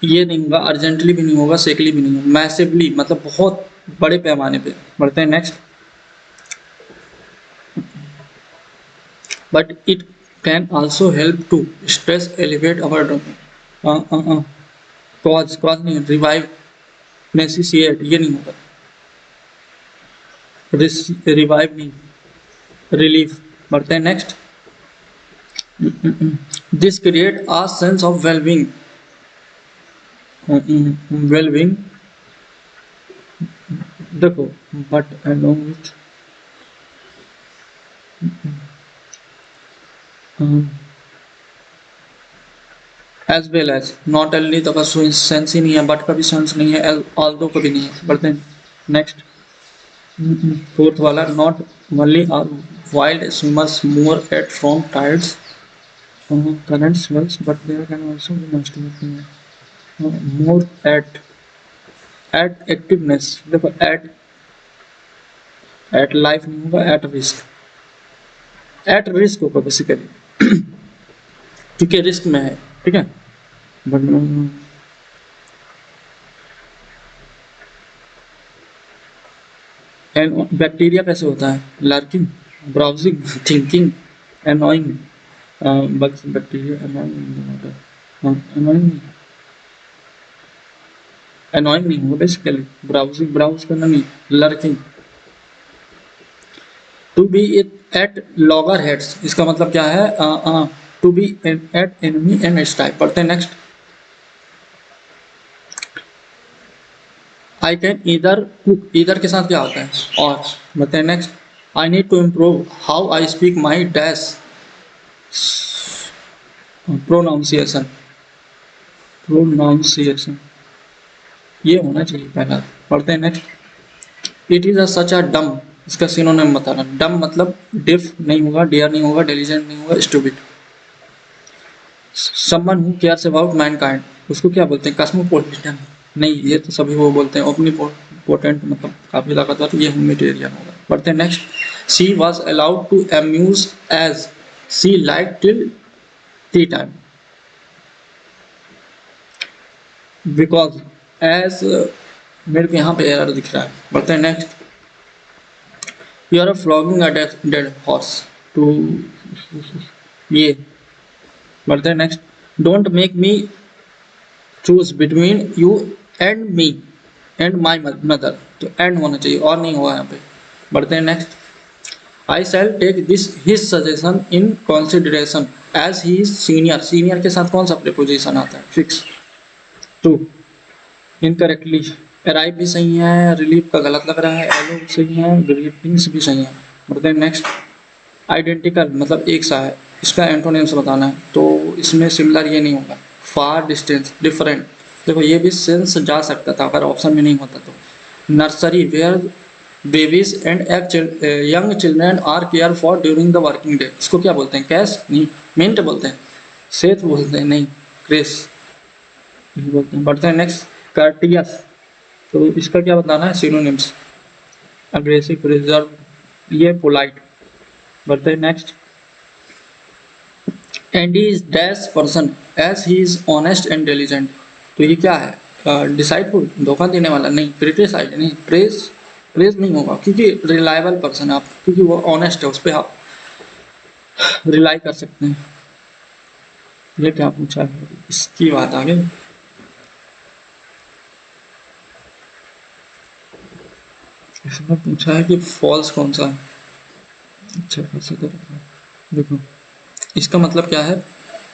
ये नहीं होगा, अर्जेंटली भी नहीं होगा, सेकली भी नहीं होगा, मैसिवली मतलब बहुत बड़े पैमाने पे। बढ़ते हैं next. But it can also help to stress elevate our cause, cause नहीं, रिवाइव, नेसेसिएट, ये नहीं होगा, रिवाइव नहीं, रिलीफ। बढ़ते हैं next. This create a sense of wellbeing, wellbeing. देखो but along with as well as, not एलनी तो का सेंस ही नहीं है, बट का भी सेंस नहीं है, ऑल्दो का भी नहीं है। बढ़ते हैं नेक्स्ट। फोर्थ वाला, not only are wild swimmers more at from tides current swells, but there can also be nasty more at activeness। देखो at लाइफ नहीं होगा, एट रिस्क होगा बेसिकली, क्योंकि रिस्क में है, ठीक है। बट बैक्टीरिया कैसे होता है, lurking, browsing, thinking, annoying, bugs, bacteria annoying नहीं होगा बेसिकली, ब्राउजिंग, ब्राउज करना नहीं, lurking. To be at loggerheads, इसका मतलब क्या है, to be at enemy and strike. पढ़ते हैं next. I can either cook, either के साथ क्या होता है? और। बताइए next. I need to improve how I speak my dash, pronunciation, pronunciation ये होना चाहिए पहला। पढ़ते हैं next. It is a such a dumb, इसका सिनोनिम बताना। डम मतलब डिफ नहीं होगा, डियर नहीं होगा, डिलीजेंट नहीं होगा, stupid. Someone who cares about Mankind, उसको क्या बोलते हैं? कॉस्मोपॉलिटन नहीं, ये तो सभी वो बोलते हैं ओमनीपोटेंट, मतलब काफी ताकतवर, ये ह्यूमैनिटेरियन होगा। पढ़ते हैं next. She was allowed to amuse as she like till tea time, because as, मेरे को यहाँ पे एरर दिख रहा है। बढ़ते हैं next. You are flogging a dead horse too, ये। बढ़ते हैं next. Don't make me choose between you and me and my mother, तो एंड होना चाहिए और नहीं हुआ यहाँ पे। बढ़ते हैं next. I shall take this his suggestion in consideration as he is senior, senior के साथ कौन सा प्रीपोजिशन आता है? फिक्स। टू। इनकरेक्टली, अराइव भी सही है, रिलीव का गलत लग रहा है, एलो सही है, ग्रीटिंग्स भी सही है। बढ़ते हैं नेक्स्ट। आइडेंटिकल मतलब एक सा है, इसका एंटोनिम्स बताना है, तो इसमें सिमिलर ये नहीं होगा। फार डिस्टेंस, डिफरेंट, देखो ये भी सेंस जा सकता था अगर ऑप्शन में नहीं होता तो। Nursery, where babies and young children are care for during the working day, इसको क्या बोलते हैं? कैश नहीं, मिंट बोलते हैं, सेत बोलते हैं नहीं, क्रेस बोलते हैं। बढ़ते हैं नेक्स्ट। कर्टियस, तो इसका क्या बताना है? सिनोनिम्स। अग्रेसिव, रिजर्व, ये पोलाइट। बढ़ते हैं next. And he is dash person as he is honest and diligent, तो ये क्या है? डिसाइडफुल, धोखा देने वाला नहीं, क्रिटिसाइज नहीं, प्रेस, प्रेस नहीं होगा क्योंकि रिलायबल पर्सन है आप, क्योंकि वो ऑनेस्ट है, उस पर आप रिलाई कर सकते हैं। ये क्या पूछा है? इसकी बात आगे। इसमें पूछा है कि फॉल्स कौन सा है। अच्छा कैसे देखो, इसका मतलब क्या है?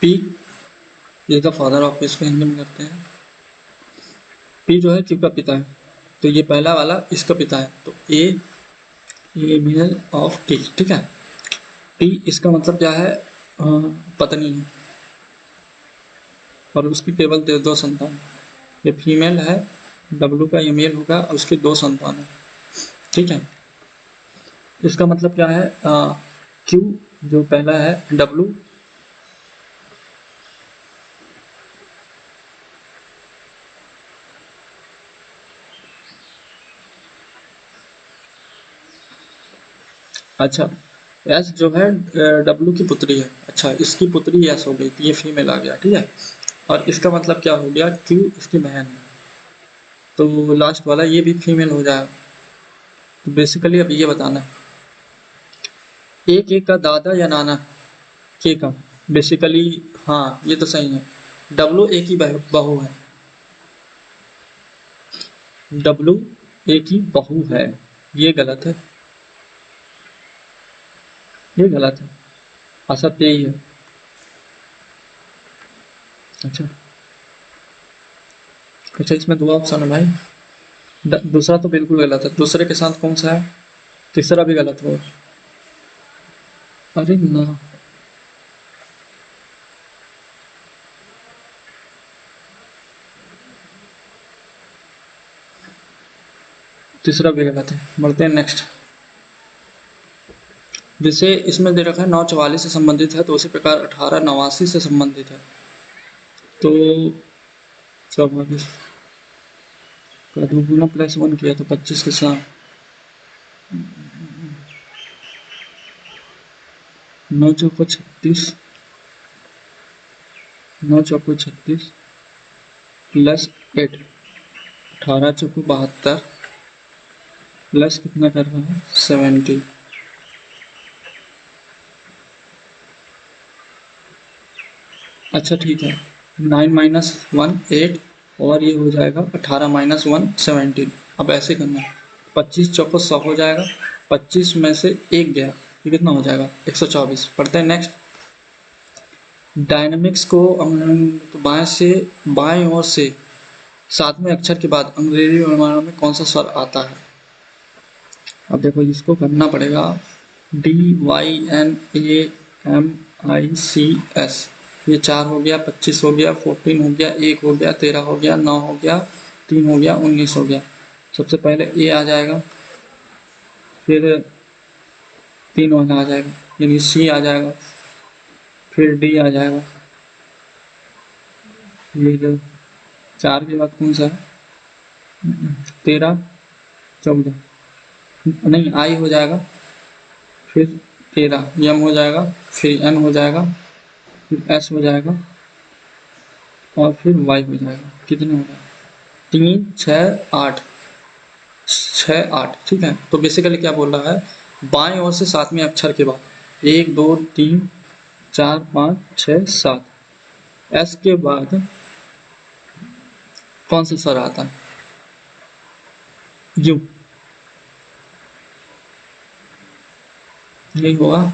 पी ये द फादर ऑफ, इसको हिंदी में करते हैं। पी जो है क्यू का पिता है, तो ये पहला वाला इसका पिता है, तो ए मेल ऑफ टी, ठीक है। टी इसका मतलब क्या है? पत्नी है, और उसकी केवल दो संतान, ये फीमेल है, डब्लू का ये मेल होगा, और उसके दो संतान है, ठीक है। इसका मतलब क्या है? क्यू जो पहला है, डब्लू अच्छा, एस जो है डब्लू की पुत्री है, अच्छा इसकी पुत्री एस हो गई, तो ये फीमेल आ गया, ठीक है। और इसका मतलब क्या हो गया? क्यू इसकी बहन है, तो लास्ट वाला ये भी फीमेल हो जाएगा। तो बेसिकली अब ये बताना है, ए के का दादा या नाना, के का, बेसिकली हाँ ये तो सही है। डब्लू ए की बहू है, डब्लू ए की बहू है, ये गलत है, ये गलत है, असत्य यही है। अच्छा अच्छा, इसमें दो ऑप्शन है भाई, दूसरा तो बिल्कुल गलत है, दूसरे के साथ कौन सा है? तीसरा भी गलत होगा। अरे ना, तीसरा भी गलत है। बढ़ते हैं नेक्स्ट। जैसे इसमें दे रखा है 944 से संबंधित है, तो उसी प्रकार 1889 से संबंधित है, तो 44 का दुगुना प्लस 1 किया तो 25 के साथ 9 चौको 36, 9 चौको 36 प्लस 8, 18 चौको 72 प्लस कितना कर रहा है? 70। अच्छा ठीक है, 9 माइनस 1 8, और ये हो जाएगा 18 माइनस 1 17। अब ऐसे करना है, 25 चौको 100 हो जाएगा, 25 में से एक गया, ये कितना हो जाएगा? 124। पढ़ते हैं नेक्स्ट। डायनेमिक्स को हम तो बाएं ओर से सातवें अक्षर के बाद अंग्रेजी वर्णमाला में कौन सा स्वर आता है? अब देखो इसको करना पड़ेगा। DYNAMICS, ये 4 हो गया, 25 हो गया, 14 हो गया, 1 हो गया, 13 हो गया, 9 हो गया, 3 हो गया, 19 हो गया। सबसे पहले ए आ जाएगा, फिर 3 वाला आ जाएगा, यानी सी आ जाएगा, फिर डी आ जाएगा, फिर 4 के बाद कौन सा है? 13, 14, नहीं आई हो जाएगा, फिर 13 एम हो जाएगा, फिर एन हो जाएगा, फिर एस हो जाएगा, और फिर वाई हो जाएगा। कितने हो गए? 3, 6, 8, 6, 8। ठीक है, तो बेसिकली क्या बोल रहा है, बाएं ओर से सातवें अक्षर के बाद 1, 2, 3, 4, 5, 6, 7, एस के बाद कौन सा स्वर आता है? यू। यही होगा।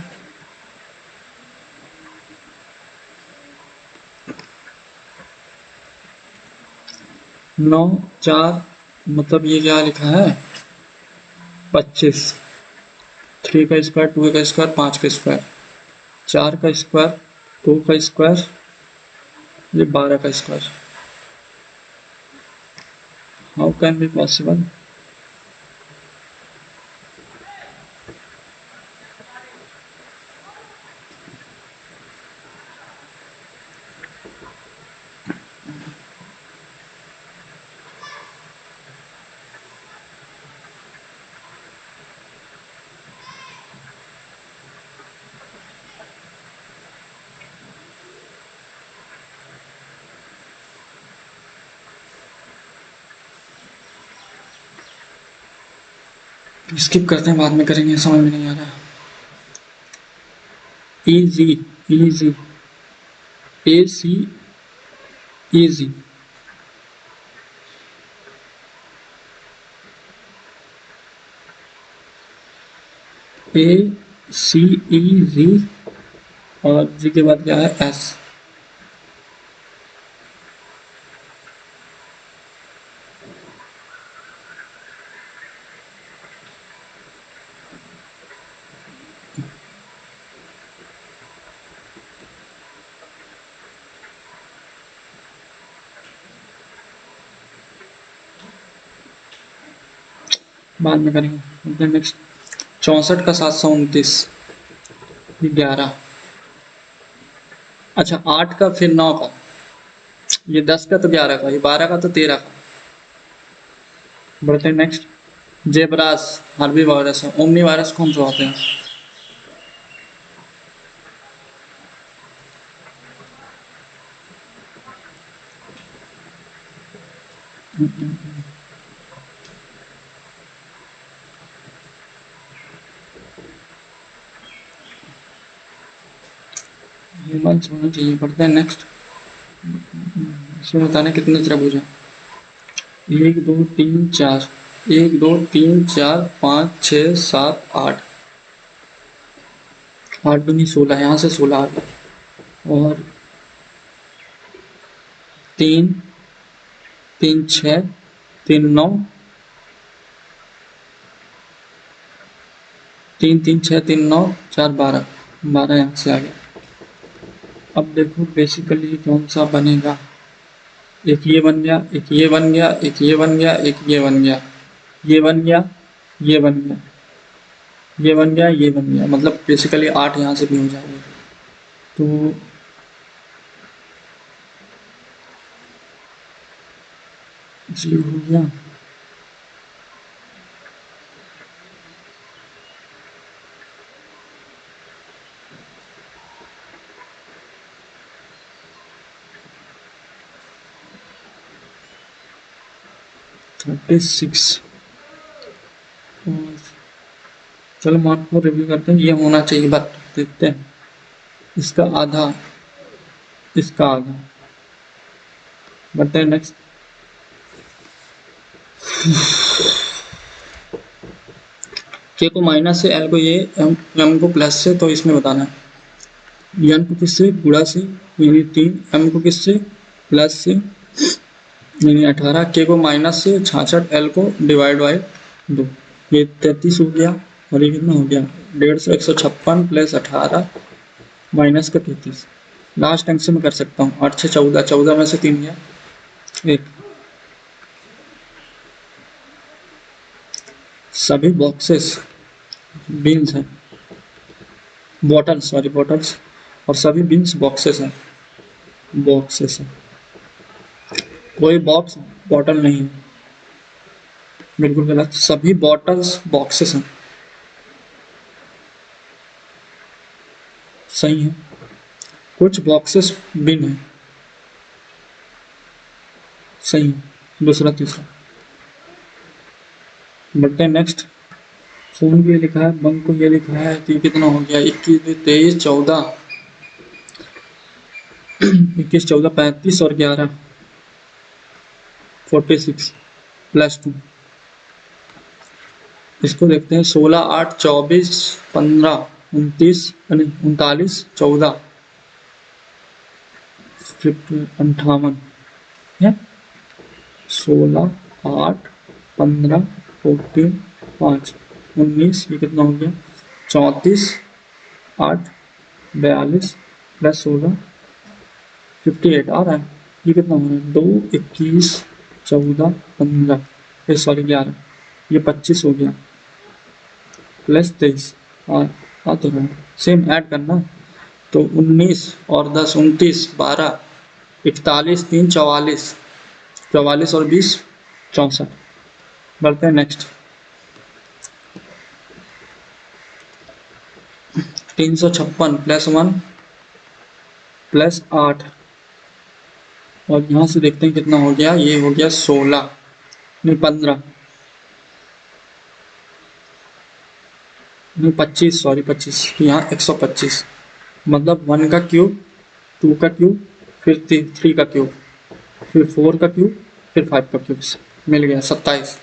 9, 4, मतलब ये क्या लिखा है? 25। 3 का स्क्वायर, 2 का स्क्वायर, 5 का स्क्वायर, 4 का स्क्वायर, 2 का स्क्वायर, ये 12 का square. How can be possible? Skip करते हैं, बाद में करेंगे, समझ में नहीं आ रहा। Easy, easy, AC, easy, ACEZ, और जी के बाद क्या है? S। बाद में करेंगे। नेक्स्ट 64 का 729, 11। अच्छा 8 का, फिर 9 का, ये 10 का, तो 11 का, ये 12 का, तो 13 का। बढ़ते हैं नेक्स्ट। जेब्रास हार्वी वायरस है, ओमनी वायरस कौन सा होते हैं? ह्यूमंस होना चाहिए। बढ़ते हैं नेक्स्ट। इसमें बताने कितने त्रिभुज हैं? 1, 2, 3, 4, 1, 2, 3, 4, 5, 6, 7, 8, 8 दूनी 16, यहाँ से 16 आ गया, और 3, 3, 6, 3, 9, 3, 3, 6, 3, 9, 4, 12, 12 यहाँ से आ गया। अब देखो बेसिकली कौन सा बनेगा? एक ये बन गया, एक ये बन गया, एक ये बन गया, एक ये बन गया, ये बन गया, ये बन गया, ये बन गया, ये बन गया, मतलब बेसिकली 8 यहाँ से भी हो जाएगा। तो ये हो गया। Thirty six. चलो मार्क को रिव्यू करते हैं। ये होना चाहिए, बात देखते हैं। इसका आधा, इसका आधा। बढ़ते हैं नेक्स्ट। के को माइनस से, एल को ये, एम को प्लस से, तो इसमें बताना है। एन को किससे? गुणा से, यानी 3, एम को किससे? प्लस से, नहीं 18 के को माइनस से 66 एल को डिवाइड बाई 2, ये 33 हो गया और ये कितना हो गया 150 156 प्लस 18 माइनस का 33। लास्ट अंक से मैं कर सकता हूँ 8 से 14, 14 में से 3 गया 1। सभी बॉक्सेस बीन्स हैं, बॉटल्स सॉरी बॉटल्स, और सभी बीन्स बॉक्सेस हैं, बॉक्सेस हैं, कोई बॉक्स बॉटल नहीं है, बिल्कुल गलत, सभी बॉटल्स बॉक्सेस हैं, सही है। कुछ बॉक्सेस बिन है, सही है, दूसरा तीसरा। बढ़ते हैं नेक्स्ट। फोन को ये लिखा है, बंक को ये लिखा है, तो ये कितना हो गया 21 23 14 21 14 35 और 11 46 प्लस 2। इसको देखते हैं 16 8 24 15 29 39 14 58 है, 16 8 15 14 5 19, ये कितना हो गया 34 8 42 प्लस 16 58 आ रहा है। ये कितना हो रहा है 2 21 14 15 सॉरी 11, ये 25 हो गया प्लस 23 आ तो रहा है, सेम ऐड करना। तो 19 और 10 29 12 41 3 44 44 और 20 64। बढ़ते हैं नेक्स्ट। 356 प्लस 1 प्लस 8 और यहाँ से देखते हैं कितना हो गया, ये हो गया 16 नहीं 15 नहीं 25 सॉरी 25, यहाँ 125, मतलब 1 का क्यूब 2 का क्यूब फिर 3 का क्यूब फिर 4 का क्यूब फिर 5 का क्यूब, मिल गया 27,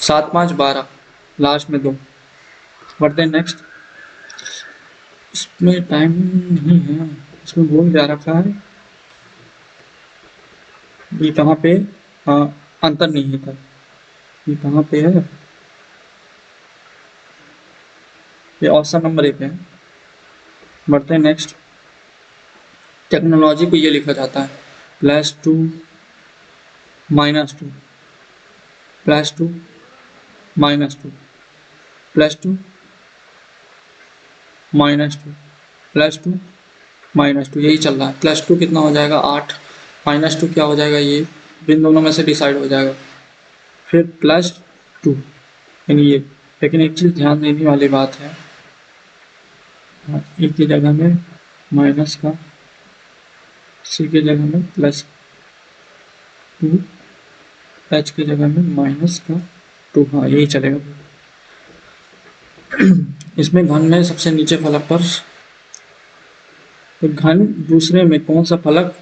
7 5 12, लास्ट में 2। बढ़ते हैं नेक्स्ट। इसमें टाइम नहीं है, इसमें बोल क्या रखा है, ये कहाँ पे अंतर नहीं है था, ये कहाँ पे है, ये ऑप्शन नंबर 1 है। बढ़ते हैं नेक्स्ट। टेक्नोलॉजी को ये लिखा जाता है +2 -2 +2 -2 +2 -2 +2 -2, यही चल रहा है। +2 कितना हो जाएगा 8, -2 क्या हो जाएगा, ये इन दोनों में से डिसाइड हो जाएगा, फिर +2 यानी ये। लेकिन एक चीज़ ध्यान देने वाली बात है, एक की जगह में माइनस का, सी की जगह में +2, एच की जगह में माइनस का 2, हाँ यही चलेगा। इसमें घन में सबसे नीचे फलक पर, तो घन दूसरे में कौन सा फलक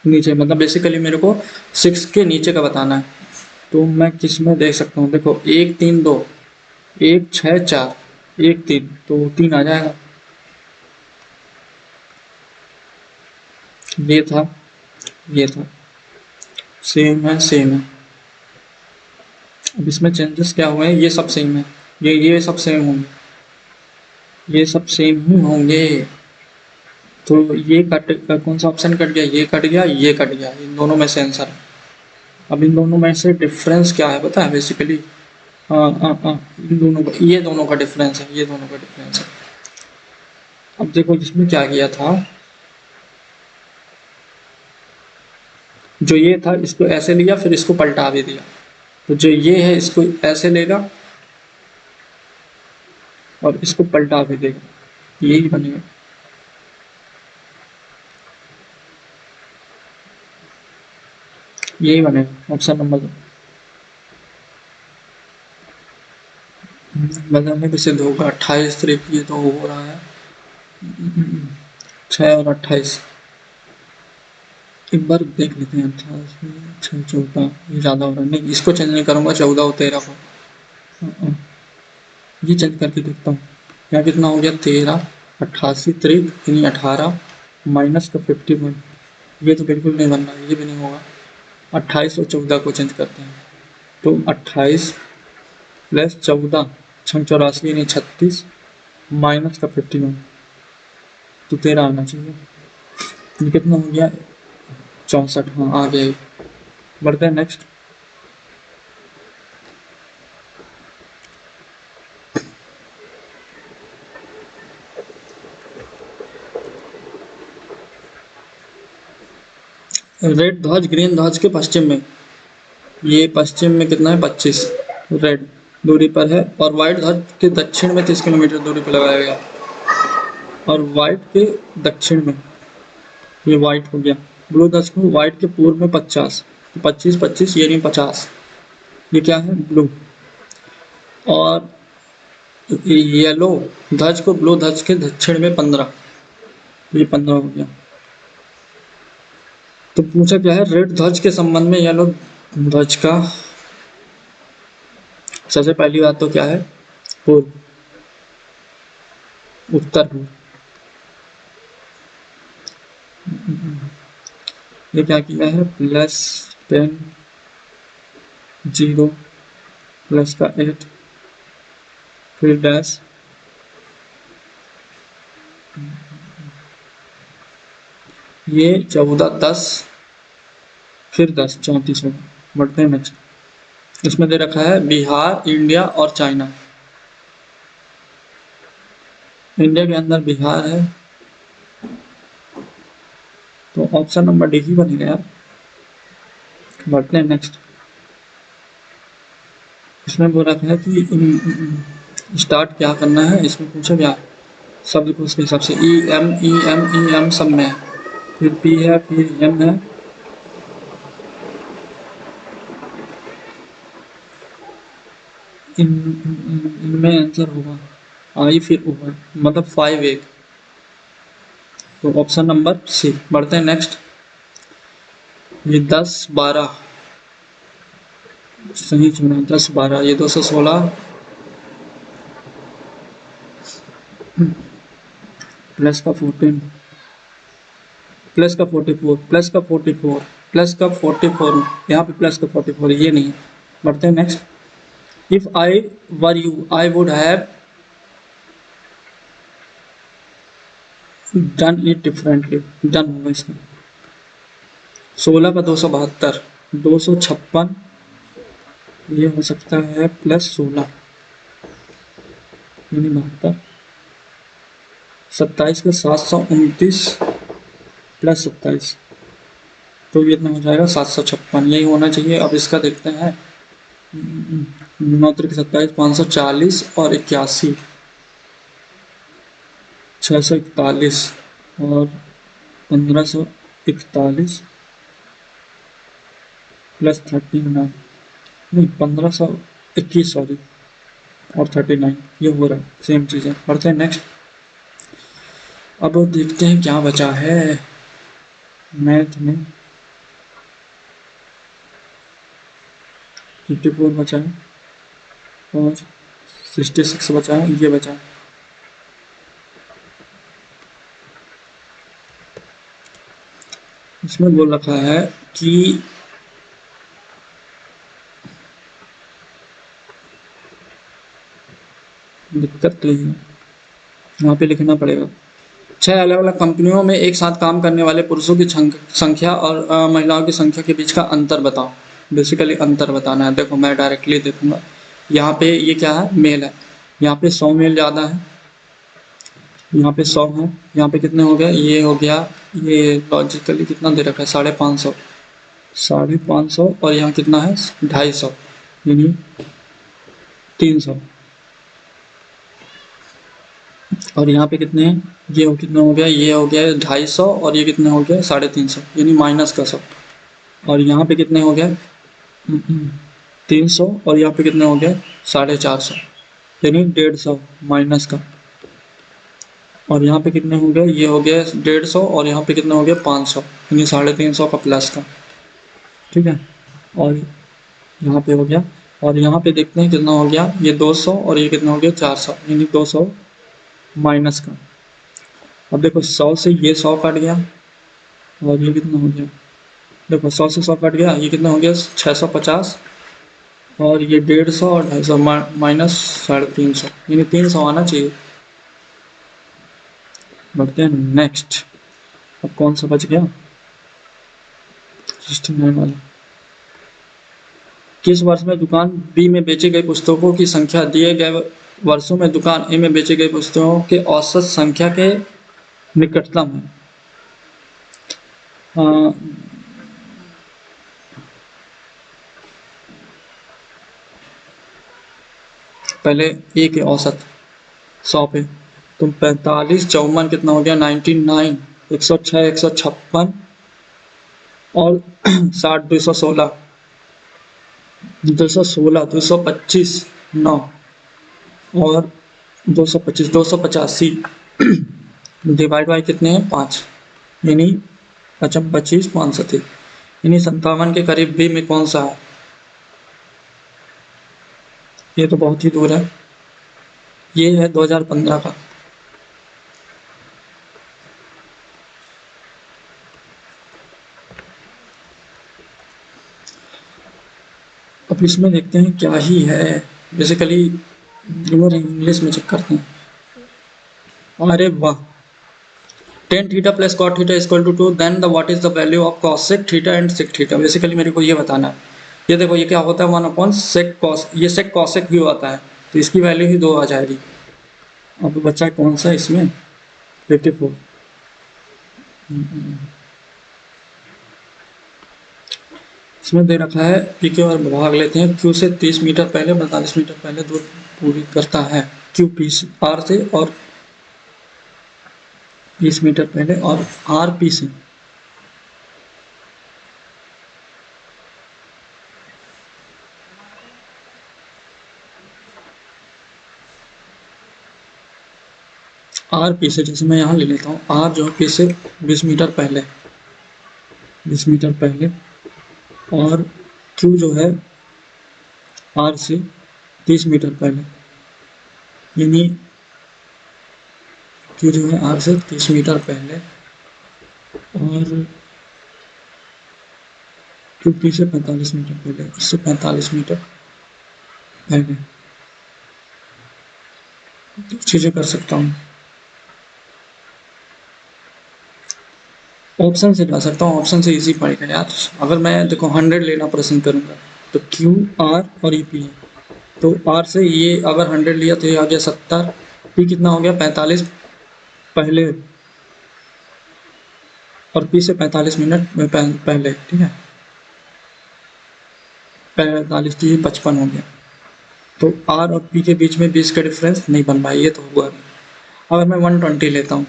नीचे, मतलब बेसिकली मेरे को 6 के नीचे का बताना है, तो मैं किस में देख सकता हूँ, देखो 1 3 2 1 6 4 1 3, तो 3 आ जाएगा, ये था ये था, सेम है सेम है। अब इसमें चेंजेस क्या हुए हैं, ये सब सेम है, ये सब सेम होंगे, ये सब सेम ही होंगे। तो ये कट, कौन सा ऑप्शन कट गया, ये कट गया ये कट गया, इन दोनों में से आंसर है। अब इन दोनों में से डिफरेंस क्या है पता है बेसिकली, इन दोनों का, ये दोनों का डिफरेंस है, ये दोनों का डिफरेंस है। अब देखो इसमें क्या किया था, जो ये था इसको ऐसे लिया फिर इसको पलटा भी दिया, तो जो ये है इसको ऐसे लेगा और इसको पलटा भी देगा, यही बनेगा। यही बनेगा ऑप्शन नंबर 2। बदलने भी सिद्ध होगा, 28 तारीख ये तो हो रहा है, 6 और 28, एक बार देख लेते हैं। 6 14, ये ज़्यादा हो रहा है, नहीं इसको चेंज नहीं करूँगा, 14 और 13 को ये चेंज करके देखता हूँ, यहाँ कितना हो गया 13 88 तारीख यानी 18 माइनस का 51, ये तो बिल्कुल नहीं बन रहा, ये भी नहीं होगा। 28 और 14 को चेंज करते हैं तो 28 प्लस 14 84 यानी 36 माइनस का 51 तो 13 आना चाहिए। ये कितना हो गया 64। हाँ आ गया। बढ़ते हैं नेक्स्ट। रेड ध्वज ग्रीन ध्वज के पश्चिम में, ये पश्चिम में कितना है 25 रेड दूरी पर है और व्हाइट ध्वज के दक्षिण में 30 किलोमीटर दूरी पर लगाया गया और व्हाइट के दक्षिण में ये व्हाइट हो गया। ब्लू ध्वज को व्हाइट के पूर्व में 50 तो 25 ये नहीं 50 ये क्या है ब्लू। और येलो ध्वज को ब्लू ध्वज के दक्षिण में 15 ये 15 हो गया। तो पूछा क्या है रेड ध्वज के संबंध में येलो ध्वज का सबसे पहली बात तो क्या है पूर्व उत्तर पूर्व। ये क्या किया है +10 0 प्लस का 8 फिर डैश ये 14 10 फिर 10 34 होगा। बढ़ते हैं नेक्स्ट। इसमें दे रखा है बिहार इंडिया और चाइना। इंडिया के अंदर बिहार है तो ऑप्शन नंबर डी ही बनेगा यार। बढ़ते हैं नेक्स्ट। इसमें बोल रखा है कि स्टार्ट क्या करना है, इसमें पूछा क्या शब्द को उसके हिसाब से ई एम सब में है, फिर पी है फिर एम है इनमें आंसर होगा आई फिर ऊपर मतलब 5 1 तो ऑप्शन नंबर सी। बढ़ते हैं नेक्स्ट। ये 10 12 सही चुना 10 12 ये 216 प्लस का 14 प्लस का 44 प्लस का 44 प्लस का 44 यहाँ पे प्लस का 44 ये नहीं। बढ़ते हैं next. If I were you I would have done it differently done होगा इसमें 16 का 272 256 ये हो सकता है +16 यानी 72 27 का 729 +27 तो ये इतना हो जाएगा 756 यही होना चाहिए। अब इसका देखते हैं 9 3 27 540 और 81 641 और 1541 +39 नहीं 1521 सॉरी और 39 ये हो रहा है सेम चीज़ है। बढ़ते हैं नेक्स्ट। अब देखते हैं क्या बचा है मैथ में 54 बचा है और 66 बचा है ये बचा है। इसमें बोल रखा है कि दिक्कत नहीं है यहाँ पे लिखना पड़ेगा 6 अलग अलग कंपनियों में एक साथ काम करने वाले पुरुषों की संख्या और महिलाओं की संख्या के बीच का अंतर बताओ। बेसिकली अंतर बताना है। देखो मैं डायरेक्टली देखूंगा यहाँ पे ये क्या है मेल है यहाँ पे 100 मेल ज़्यादा है यहाँ पे 100 है यहाँ पे कितने हो गए ये हो गया ये लॉजिकली कितना दे रखा है 550 550 और यहाँ कितना है 250 यानी 300 और यहाँ पे कितने हैं ये हो कितना हो गया ये हो गया 250 और ये कितने हो गया 350 यानी माइनस का 100 और यहाँ पे कितने हो गए 300 और यहाँ पे कितने हो गए 450 यानी 150 माइनस का और यहाँ पे कितने हो गए ये हो गया 150 और यहाँ पे कितने हो गया 500 यानी 350 का प्लस का। ठीक है और यहाँ पे हो गया और यहाँ पे देखते हैं कितना हो गया ये 200 और ये कितना हो गया 400 यानी 200 माइनस का। अब देखो 100 से ये 100 कट गया और ये कितना हो गया देखो 100 से 100 कट गया, ये कितना हो गया 650, और ये 150 और 250 माइनस 350, यानी 300 आना चाहिए। बढ़ते हैं नेक्स्ट। अब कौन सा बच गया, 69 वाला। किस वर्ष में दुकान बी में बेची गई पुस्तकों की संख्या दिए गए वर्षों में दुकान ए में बेची गई पुस्तकों के औसत संख्या के निकटतम है? अ, पहले ए के औसत 100 पे, तो 45 54 कितना हो गया 99, 106 156 और 60 216, 216 225 9 और 225 285 डिवाइड बाई कितने हैं 5, यानी 55 25 5 यानी 57 के करीब बी में कौन सा है? ये तो बहुत ही दूर है, ये है 2015 का। अब इसमें देखते हैं क्या ही है, बेसिकली ग्रामर इंग्लिश में चेक करते हैं। अरे वाह, ten theta plus cot theta equal to 2, then the what is the value of cosec theta and sec theta. Basically मेरे को ये बताना है। ये देखो ये क्या होता है 1 अपॉन सेक कॉस, ये सेक कॉसेक व्यू आता है, तो इसकी वैल्यू ही 2 आ जाएगी। अब बच्चा कौन सा इसमें 54। इसमें दे रखा है पी क्यू और भाग लेते हैं क्यू से 30 मीटर पहले 45 मीटर पहले दूर पूरी करता है। क्यू पी आर से और 20 मीटर पहले और आर पी से। आर पी से, जैसे मैं यहाँ ले लेता हूँ आर जो पी से 20 मीटर पहले, 20 मीटर पहले, और क्यू जो है आर से 30 मीटर पहले, यानी क्यू जो है आर से 30 मीटर पहले और क्यू पी से 45 मीटर पहले, इससे 45 मीटर पहले। दो चीज़ें कर सकता हूँ, ऑप्शन से जा सकता हूँ, ऑप्शन से इजी पड़ेगा यार। अगर मैं देखो 100 लेना पसंद करूँगा तो क्यू आर और ई पी है, तो आर से ये अगर 100 लिया तो ये आ गया 70, पी कितना हो गया 45 पहले, और पी से 45 मिनट में पहले, ठीक है 45 तो ये 55 हो गया। तो आर और पी के बीच में 20 का डिफरेंस नहीं बन पाया, ये तो हुआ नहीं। अगर मैं 120 लेता हूँ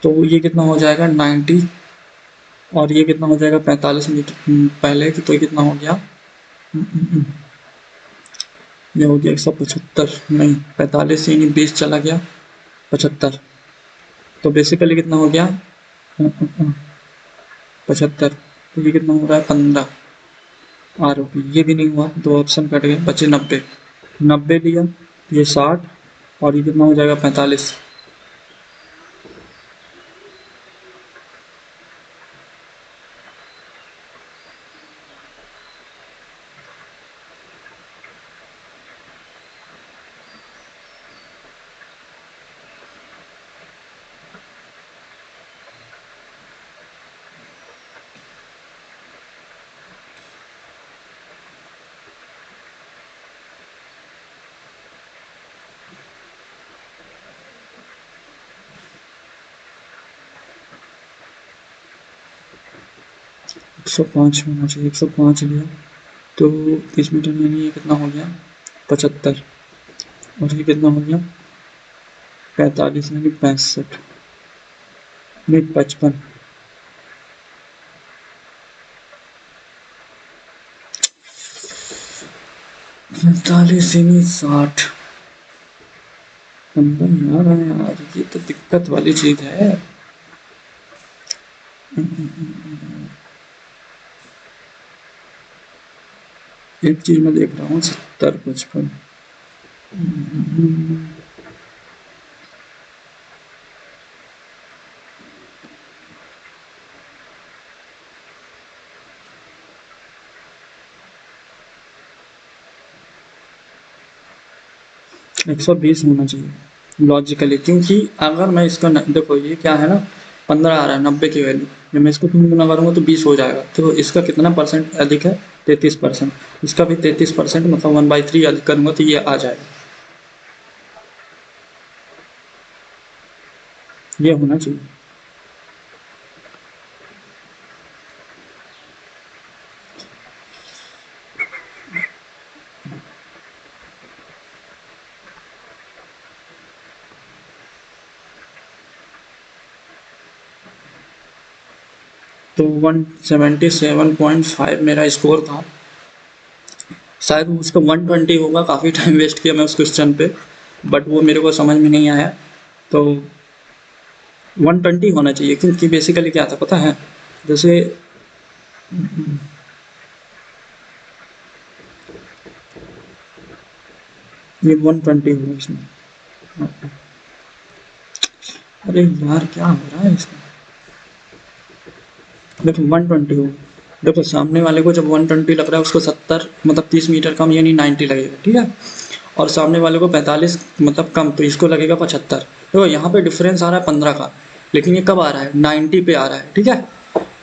तो ये कितना हो जाएगा 90, और ये कितना हो जाएगा 45 मीटर पहले, तो ये कितना हो गया ये हो गया 175, नहीं 45 यानी 20 चला गया 75, तो बेसिकली कितना हो गया 75, तो ये कितना हो रहा है 15 आर ओ पी। ये भी नहीं हुआ, दो ऑप्शन कट गए, बचे 90, 90 लिया, ये 60 और ये कितना हो जाएगा 45। 105 होना चाहिए, 105 लिया तो 30 मीटर, यानी ये कितना हो गया 75, और ये कितना हो गया 45 यानी 65, नहीं 55, 45 यानी 60। समझ नहीं आ रहा है यार, ये तो दिक्कत वाली चीज है। एक चीज मैं देख रहा हूँ 70 55। 120 होना चाहिए लॉजिकली, क्योंकि अगर मैं इसका देखो ये क्या है ना, 15 आ रहा है 90 की वैल्यू, जब मैं इसको 3 गुना करूँगा तो 20 हो जाएगा, तो इसका कितना परसेंट अधिक है, 33%। इसका भी 33%, मतलब 1/3 अधिक करूँगा तो ये आ जाएगा, ये होना चाहिए। तो 177.5 मेरा स्कोर था, शायद उसका 120 होगा, काफ़ी टाइम वेस्ट किया मैं उस क्वेश्चन पे, बट वो मेरे को समझ में नहीं आया, तो 120 होना चाहिए, क्योंकि बेसिकली क्या था पता है, जैसे ये 120 हुआ इसमें, अरे यार क्या हो रहा है इसमें, देखो 120 हो, देखो सामने वाले को जब 120 लग रहा है उसको 70 मतलब 30 मीटर कम यानी 90 लगेगा, ठीक है, और सामने वाले को 45 मतलब कम, तो इसको लगेगा 75। देखो यहाँ पे डिफरेंस आ रहा है 15 का, लेकिन ये कब आ रहा है, 90 पे आ रहा है, ठीक है।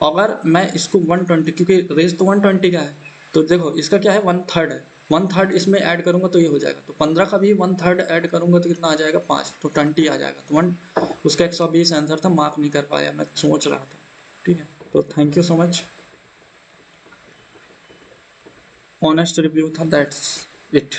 अगर मैं इसको 120, क्योंकि रेस तो 120 का है, तो देखो इसका क्या है, 1/3 है, 1/3 इसमें ऐड करूंगा तो ये हो जाएगा, तो 15 का भी 1/3 ऐड करूंगा तो कितना आ जाएगा, 5, तो 20 आ जाएगा, तो 1 उसका 120 आंसर था, मार्क नहीं कर पाया, मैं सोच रहा था, ठीक है। तो thank you so much, honest review था, दैट्स इट।